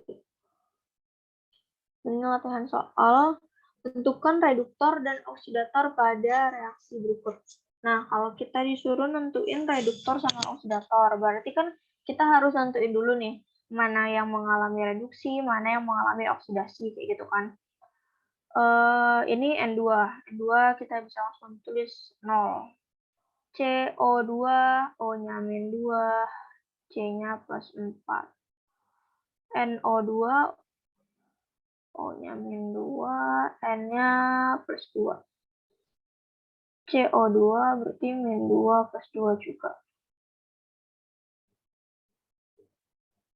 Ini latihan soal tentukan reduktor dan oksidator pada reaksi berikut. Nah, kalau kita disuruh nentuin reduktor sama oksidator, berarti kan kita harus nentuin dulu nih, mana yang mengalami reduksi, mana yang mengalami oksidasi, kayak gitu kan. Ini N2. N2 kita bisa langsung tulis 0. CO2, O-nya -2, C-nya +4. NO2, O-nya -2, N-nya +2. CO2 berarti -2 +2 juga.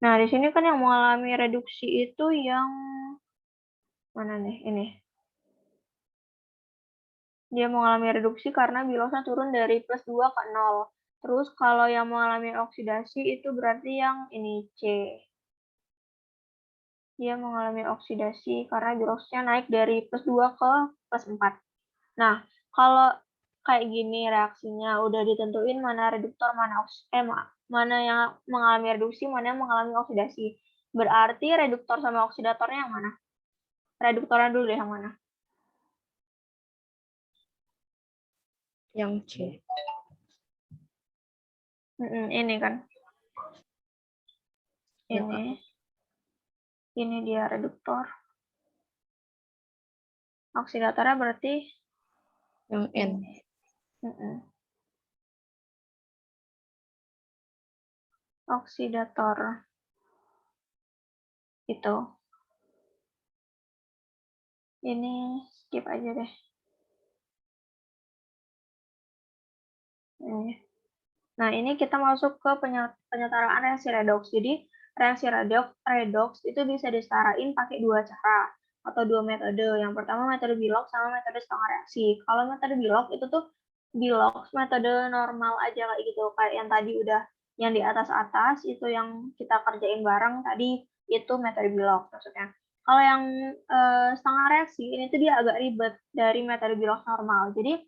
Nah, di sini kan yang mengalami reduksi itu yang mana nih? Ini. Dia mengalami reduksi karena bilosnya turun dari +2 ke 0. Terus kalau yang mengalami oksidasi itu berarti yang ini C. Dia mengalami oksidasi karena bilosnya naik dari +2 ke +4. Nah, kalau kayak gini reaksinya udah ditentuin mana reduktor, mana yang mengalami reduksi, mana yang mengalami oksidasi. Berarti reduktor sama oksidatornya yang mana? Reduktornya dulu deh yang mana? Yang C. Ini kan. Ya, Ini dia reduktor. Oksidatornya berarti yang N. Oksidator itu. Ini skip aja deh. Nah, ini kita masuk ke penyetaraan reaksi redoks. Jadi, reaksi redoks itu bisa disetarain pakai dua cara atau dua metode. Yang pertama metode Bilog sama metode setengah reaksi. Kalau metode Bilog itu tuh Bilog metode normal aja kayak gitu. Kayak yang tadi udah yang di atas-atas itu yang kita kerjain bareng tadi itu metode Bilog maksudnya. Kalau yang setengah reaksi ini tuh dia agak ribet dari metode Bilog normal. Jadi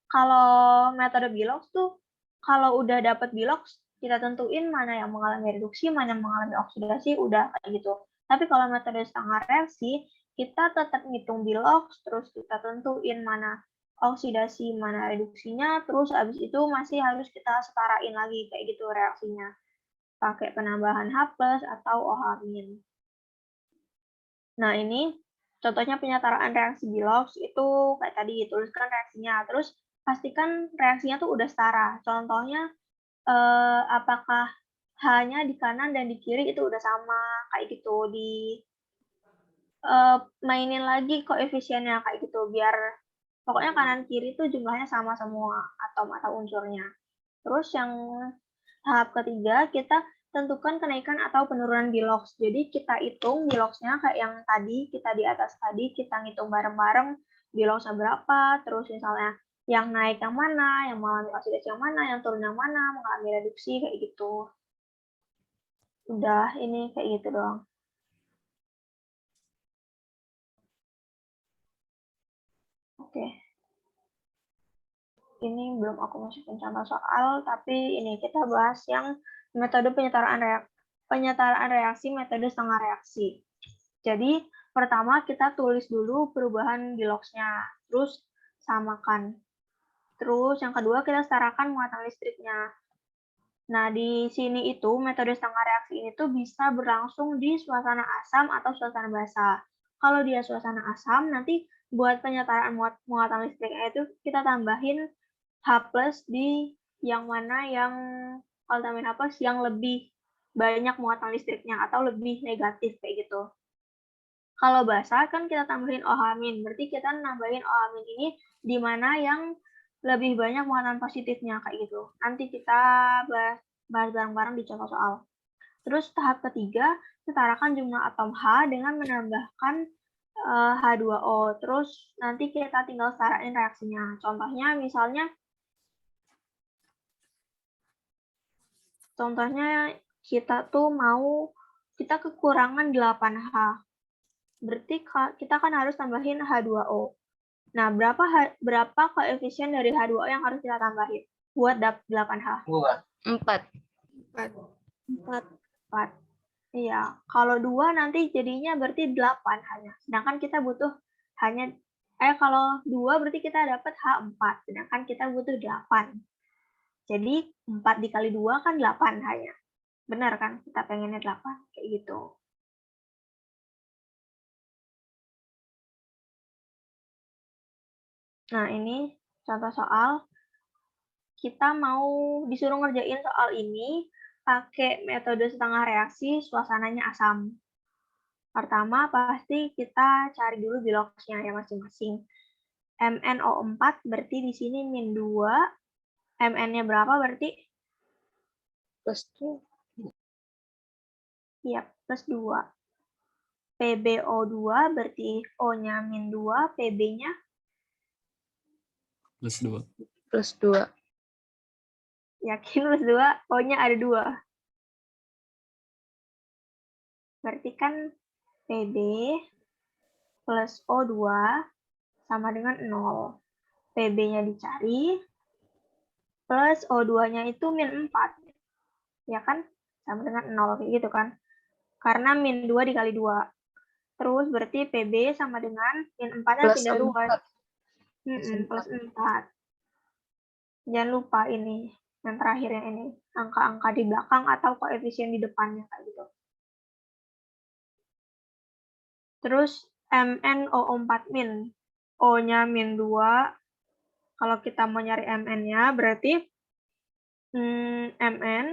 kalau metode Bilog tuh kalau udah dapat Bilox, kita tentuin mana yang mengalami reduksi, mana yang mengalami oksidasi, udah kayak gitu. Tapi kalau metode setengah reaksi, kita tetap ngitung Bilox, terus kita tentuin mana oksidasi, mana reduksinya, terus habis itu masih harus kita setarain lagi kayak gitu reaksinya. Pakai penambahan H+ atau OH-. Nah, ini Contohnya penyetaraan reaksi Bilox itu kayak tadi, tuliskan reaksinya. Terus pastikan reaksinya tuh udah setara. Contohnya apakah H-nya di kanan dan di kiri itu udah sama kayak gitu. Mainin lagi koefisiennya kayak gitu biar pokoknya kanan kiri itu jumlahnya sama semua atom atau unsurnya. Terus yang tahap ketiga, kita tentukan kenaikan atau penurunan Bilox. Jadi kita hitung Biloxnya kayak yang tadi, kita di atas tadi, kita ngitung bareng-bareng Biloxnya berapa, terus misalnya yang naik yang mana, yang mengalami oksidasi yang mana, yang turun yang mana, mengalami reduksi, kayak gitu. Udah, ini kayak gitu doang. Oke. Ini belum aku masukin contoh soal, tapi ini kita bahas yang metode penyetaraan reaksi metode setengah reaksi. Jadi pertama kita tulis dulu perubahan Biloxnya, terus samakan. Terus yang kedua kita setarakan muatan listriknya. Nah, di sini itu metode setengah reaksi ini tuh bisa berlangsung di suasana asam atau suasana basa. Kalau dia suasana asam, nanti buat penyetaraan muatan listriknya itu kita tambahin H+ di yang mana yang kalau tambahin H+ yang lebih banyak muatan listriknya atau lebih negatif kayak gitu. Kalau basa kan kita tambahin OH-, berarti kita nambahin OH- ini di mana yang lebih banyak muatan positifnya kayak gitu. Nanti kita bahas bareng-bareng di contoh soal. Terus tahap ketiga, setarakan jumlah atom H dengan menambahkan H2O. Terus nanti kita tinggal setarain reaksinya. Contohnya misalnya kita tuh kita kekurangan 8H. Berarti kita kan harus tambahin H2O. Nah, berapa koefisien dari H2O yang harus kita tambahin buat 8H? 4. 4. Iya, kalau 2 nanti jadinya berarti 8 hanya. Sedangkan kita butuh kalau 2 berarti kita dapat H4, sedangkan kita butuh 8. Jadi 4 dikali 2 kan 8 hanya. Benar kan? Kita pengennya 8, kayak gitu. Nah, ini contoh soal. Kita mau disuruh ngerjain soal ini pakai metode setengah reaksi, suasananya asam. Pertama, pasti kita cari dulu Biloxnya ya masing-masing. MnO4 berarti di sini -2. Mn-nya berapa berarti? +2. Iya, +2. PbO2 berarti O-nya -2, Pb-nya? +2. +2. Yakin +2? O-nya ada 2. Berarti kan Pb plus O2 sama dengan 0. Pb-nya dicari, plus O2-nya itu -4. Ya kan? Sama dengan 0, kayak gitu kan? Karena -2 dikali 2. Terus berarti Pb sama dengan -4-nya pindah luas. Plus 4. Jangan lupa ini, yang terakhirnya ini. Angka-angka di belakang atau koefisien di depannya, kayak gitu. Terus MnO4-, O-nya -2. Kalau kita mau nyari Mn-nya, berarti Mn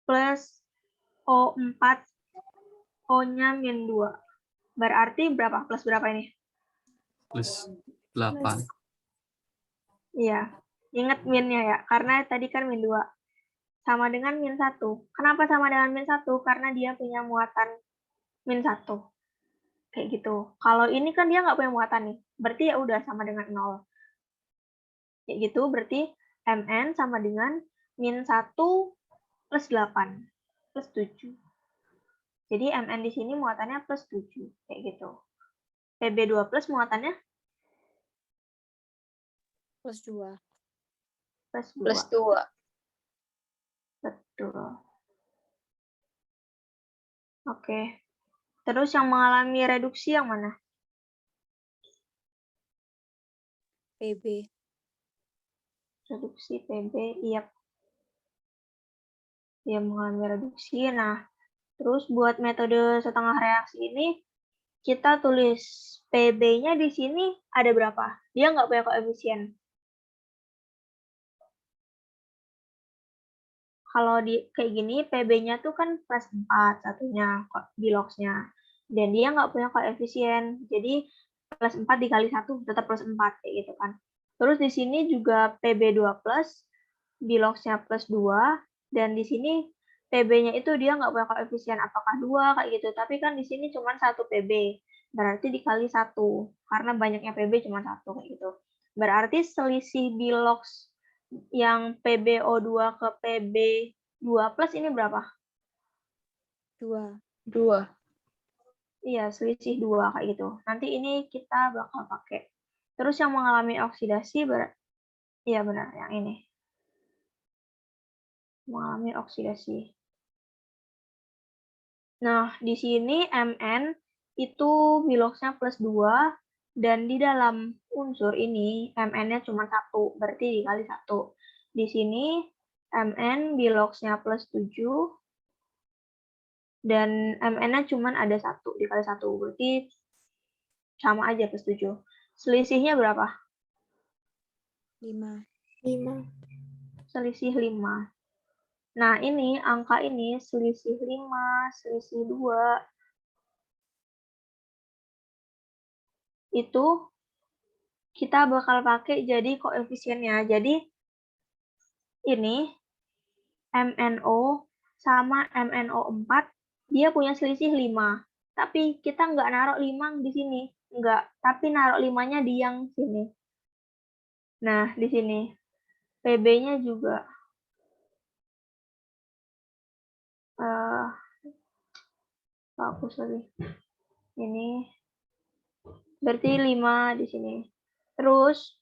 plus O4, O-nya -2. Berarti berapa? Plus berapa ini? +8. Iya, ingat min-nya ya, karena tadi kan -2. Sama dengan -1. Kenapa sama dengan -1? Karena dia punya muatan -1. Kayak gitu. Kalau ini kan dia nggak punya muatan nih, berarti ya udah sama dengan 0. Kayak gitu, berarti Mn sama dengan -1 plus 8, plus 7. Jadi Mn di sini muatannya plus 7, kayak gitu. Pb2 plus muatannya? +2. Plus 2. +2. Betul. Oke. Terus yang mengalami reduksi yang mana? Pb. Reduksi Pb, iya. Dia mengalami reduksi. Nah, Terus buat metode setengah reaksi ini, kita tulis PB-nya di sini ada berapa? Dia nggak punya koefisien. Kalau di kayak gini, PB-nya tuh kan plus 4 satunya biloxnya. Dan dia nggak punya koefisien. Jadi plus 4 dikali 1 tetap plus 4 kayak gitu kan. Terus di sini juga PB2 plus, biloxnya plus 2, dan di sini PB-nya itu dia nggak punya koefisien apakah 2 kayak gitu. Tapi kan di sini cuma 1 PB. Berarti dikali 1. Karena banyaknya PB cuma 1 kayak gitu. Berarti selisih bilox yang PbO2 ke Pb2 plus ini berapa? 2. 2. Iya, selisih 2 kayak gitu. Nanti ini kita bakal pakai. Terus yang mengalami oksidasi, iya benar, yang ini. Mengalami oksidasi. Nah, di sini Mn itu biloxnya plus 2, dan di dalam unsur ini Mn-nya cuma 1, berarti dikali 1. Di sini Mn biloxnya plus 7, dan Mn-nya cuma ada 1 dikali 1, berarti sama aja plus 7. Selisihnya berapa? 5. 5. Selisih 5. Nah, ini angka ini selisih 5, selisih 2. Itu kita bakal pakai jadi koefisiennya. Jadi ini MnO sama MnO4 dia punya selisih 5. Tapi kita nggak naruh 5 di sini. Nggak, tapi naruh 5-nya di yang sini. Nah, di sini. PB-nya juga. Bagus lagi. Ini berarti 5 di sini. Terus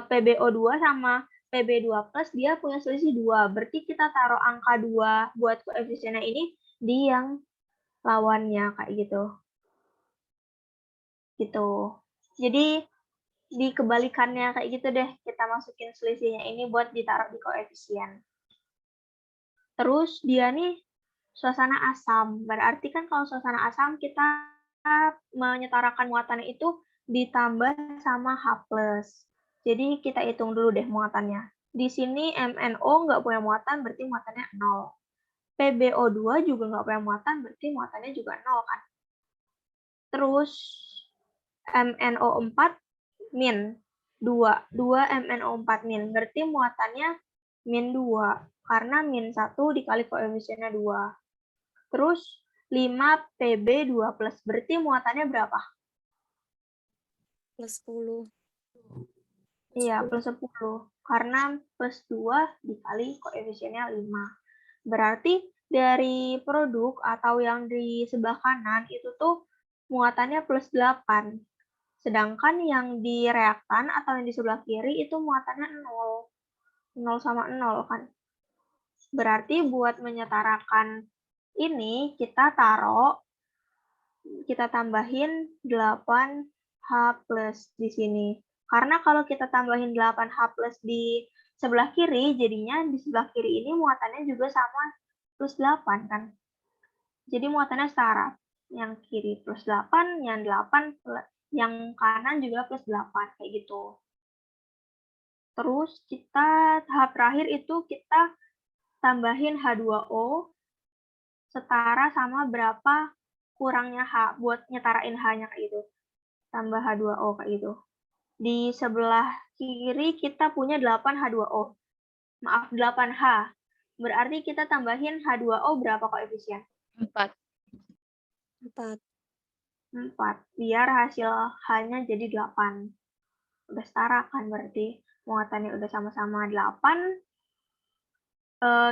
PbO2 sama Pb2 plus dia punya selisih 2. Berarti kita taruh angka 2 buat koefisiennya ini di yang lawannya kayak gitu. Gitu. Jadi di kebalikannya kayak gitu deh, kita masukin selisihnya ini buat ditaruh di koefisien. Terus dia nih suasana asam. Berarti kan kalau suasana asam kita menyetarakan muatannya itu ditambah sama H+. Jadi kita hitung dulu deh muatannya. Di sini MnO nggak punya muatan, berarti muatannya 0. PbO2 juga nggak punya muatan, berarti muatannya juga 0 kan. Terus MnO4 min 2. 2 MnO4 min, berarti muatannya min 2. Karena min 1 dikali koefisiennya 2. Terus 5 PB2 plus, berarti muatannya berapa? Plus 10. Iya, plus 10. Karena plus 2 dikali koefisiennya 5. Berarti dari produk atau yang di sebelah kanan itu tuh muatannya plus 8. Sedangkan yang di reaktan atau yang di sebelah kiri itu muatannya 0. 0 sama 0 kan. Berarti buat menyetarakan ini kita tambahin 8H plus di sini. Karena kalau kita tambahin 8H plus di sebelah kiri, jadinya di sebelah kiri ini muatannya juga sama plus 8 kan. Jadi muatannya setara. Yang kiri plus 8, yang 8 yang kanan juga plus 8 kayak gitu. Terus kita tahap terakhir itu kita tambahin H2O setara sama berapa kurangnya H buat nyetarain H-nya kayak gitu. Tambah H2O kayak gitu. Di sebelah kiri kita punya 8 H2O. Maaf, 8H. Berarti kita tambahin H2O berapa koefisien? 4. 4. 4. Biar hasil H-nya jadi 8. Udah setara kan berarti. Muatannya udah sama-sama 8.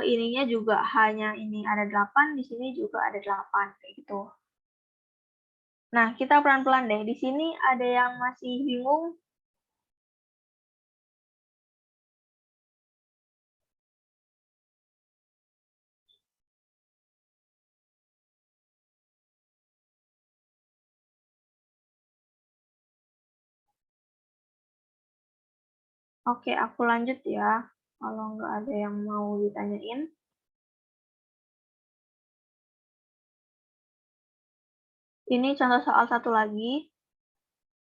Ininya juga H-nya ini ada 8. Di sini juga ada 8. Kayak gitu. Nah, kita pelan-pelan deh. Di sini ada yang masih bingung. Oke, aku lanjut ya. Kalau nggak ada yang mau ditanyain. Ini contoh soal satu lagi.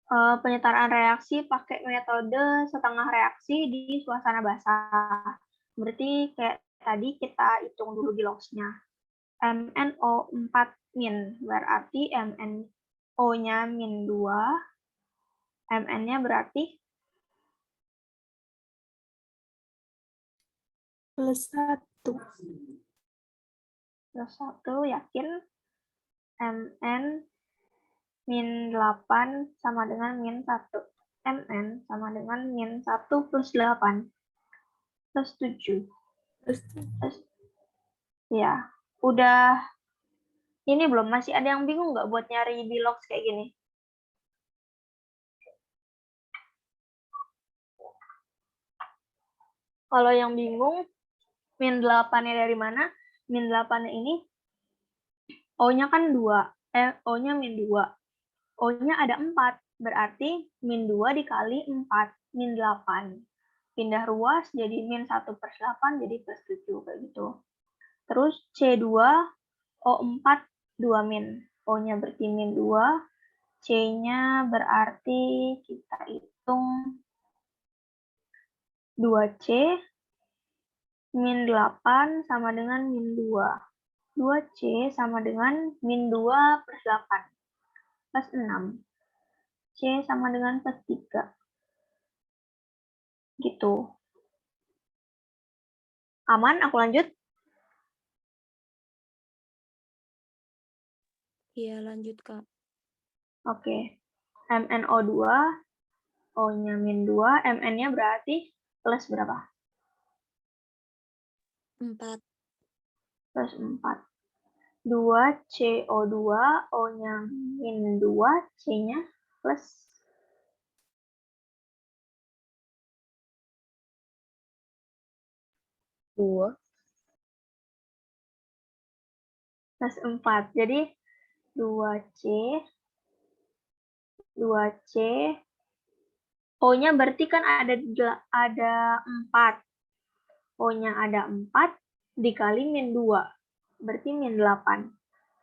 Penyetaraan reaksi pakai metode setengah reaksi di suasana basah. Berarti kayak tadi kita hitung dulu di logs-nya. MnO 4 min, berarti MnO-nya min 2, Mn-nya berarti +1. plus 1, yakin? Mn min 8 sama dengan min 1. Mn sama dengan min 1 plus 8 plus 7. Ya, udah ini belum? Masih ada yang bingung nggak buat nyari di logs kayak gini? Kalau yang bingung, min 8-nya dari mana? Min 8-nya ini, O-nya kan 2. O-nya min 2. O-nya ada 4. Berarti min 2 dikali 4. Min 8. Pindah ruas jadi min 1/8 jadi plus 7. Kayak gitu. Terus C2, O4, 2 min. O-nya berarti min 2. C-nya berarti kita hitung 2C min 8 sama dengan min 2. 2C sama dengan min 2 plus 8 plus 6. C sama dengan plus 3. Gitu. Aman? Aku lanjut? Iya, lanjut, Kak. Oke. MnO2, O-nya min 2, Mn-nya berarti plus berapa? 4. Plus 4. 2CO2, O-nya min 2, C-nya plus 2. plus 4. Jadi 2C, 2C, O-nya berarti kan ada 4. O-nya ada 4 dikali min 2. Berarti min 8.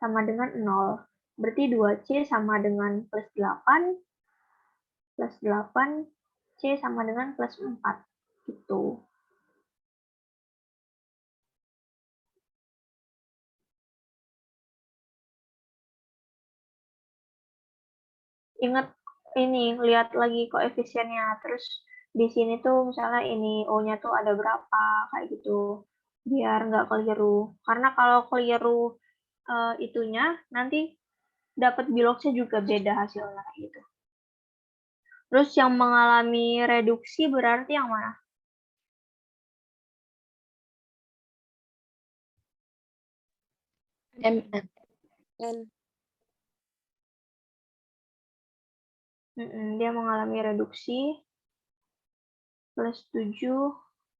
Sama dengan 0. Berarti 2C sama dengan plus 8. Plus 8. C sama dengan plus 4. Gitu. Ingat ini, lihat lagi koefisiennya. Terus di sini tuh misalnya ini O-nya tuh ada berapa, kayak gitu. Biar nggak keliru. Karena kalau keliru itunya, nanti dapat biloxnya juga beda hasilnya kayak gitu. Terus yang mengalami reduksi berarti yang mana? Mn. N. Dia mengalami reduksi plus 7,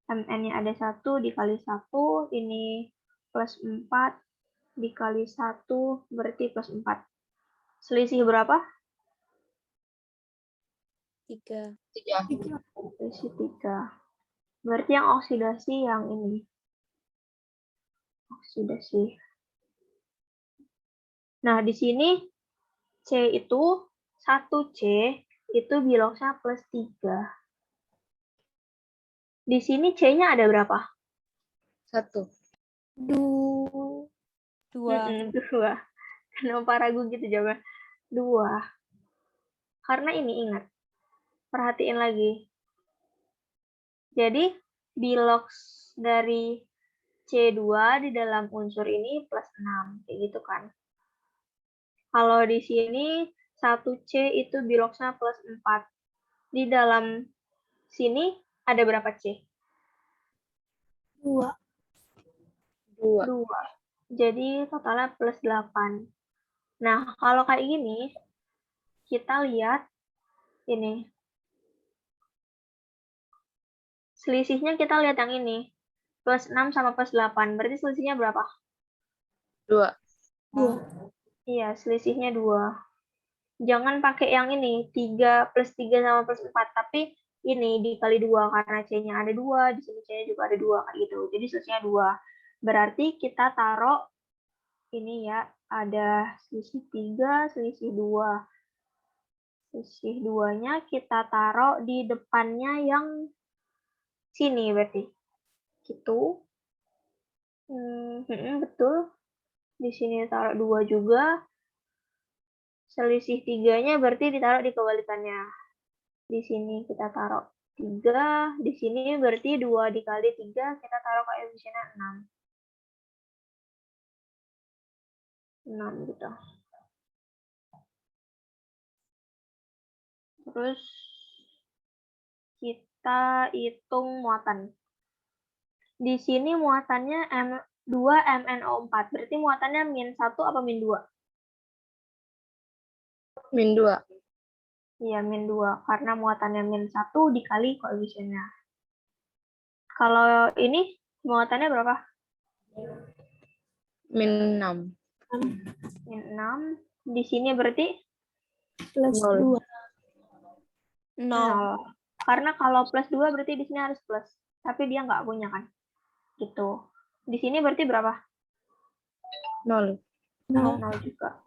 Mn-nya ada 1 dikali 1, ini plus 4 dikali 1 berarti plus 4. Selisih berapa? 3. 3. Selisih 3. Berarti yang oksidasi yang ini. Oksidasi. Nah, di sini C itu 1C itu biloxnya plus 3. Di sini C-nya ada berapa? 1. 2. 2. Kenapa ragu gitu jawaban? 2. Karena ini ingat. Perhatiin lagi. Jadi bilox dari C2 di dalam unsur ini plus 6. Kayak gitu kan. Kalau di sini 1C itu biloxnya plus 4. Di dalam sini ada berapa C? 2. 2. 2. Jadi totalnya plus 8. Nah, kalau kayak gini, kita lihat ini. Selisihnya kita lihat yang ini. Plus 6 sama plus 8. Berarti selisihnya berapa? 2. 2. Iya, selisihnya 2. Jangan pakai yang ini, 3 plus 3 sama plus 4. Tapi ini dikali 2 karena C-nya ada 2. Di sini C-nya juga ada 2. Kayak gitu. Jadi selisihnya 2. Berarti kita taruh ini ya, ada selisih 3, selisih 2. Selisih 2-nya kita taruh di depannya yang sini berarti. Gitu. Betul. Di sini taruh 2 juga. Selisih 3-nya berarti ditaruh di kebalikannya. Di sini kita taruh 3. Di sini berarti 2 dikali 3, kita taruh koefisiennya 6. 6 gitu. Terus kita hitung muatan. Di sini muatannya M2 MnO4. Berarti muatannya -1 apa -2? -2. Iya, -2. Karena muatannya -1 dikali koefisiennya. Kalau ini muatannya berapa? -6. -6. Di sini berarti Plus 0. 2. 0. 0. Karena kalau plus 2 berarti di sini harus plus. Tapi dia nggak punya kan? Gitu. Di sini berarti berapa? 0. 0 juga.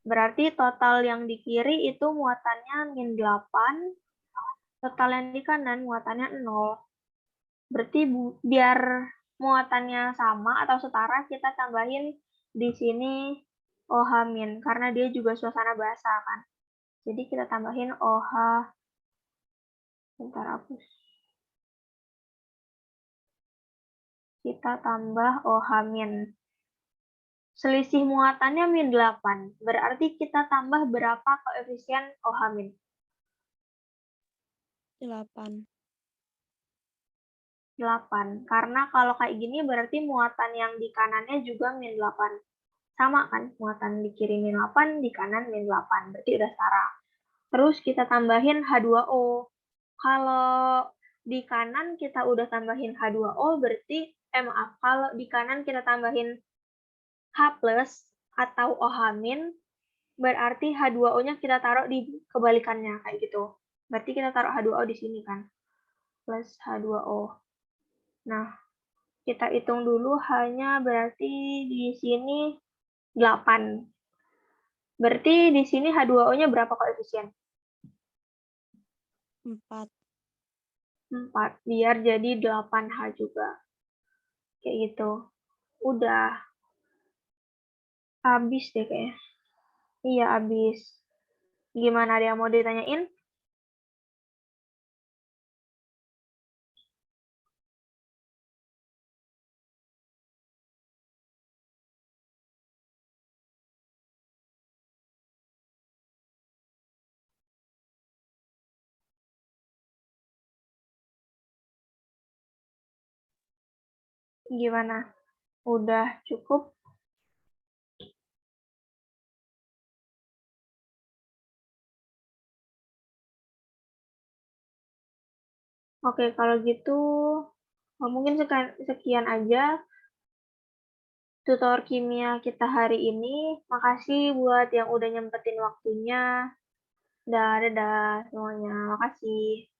Berarti total yang di kiri itu muatannya -8. Total yang di kanan muatannya 0. Berarti biar muatannya sama atau setara, kita tambahin di sini OH-, karena dia juga suasana basah kan. Jadi kita tambahin OH. Bentar, hapus. Kita tambah OH-. Selisih muatannya -8. Berarti kita tambah berapa koefisien OH-? 8. 8. Karena kalau kayak gini berarti muatan yang di kanannya juga -8. Sama kan? Muatan di kiri -8, di kanan -8. Berarti udah setara. Terus kita tambahin H2O. Kalau di kanan kita udah tambahin H2O, berarti, maaf, kalau di kanan kita tambahin H+ atau OH-, berarti H2O-nya kita taruh di kebalikannya, kayak gitu. Berarti kita taruh H2O di sini kan, plus H2O. Nah, kita hitung dulu H-nya berarti di sini 8. Berarti di sini H2O-nya berapa koefisien? 4. 4, biar jadi 8H juga. Kayak gitu. Udah. Habis deh kayaknya. Iya, habis. Gimana, ada yang mau ditanyain? Gimana? Udah cukup? Oke, kalau gitu mungkin sekian aja tutor kimia kita hari ini. Makasih buat yang udah nyempetin waktunya. Dadah semuanya. Makasih.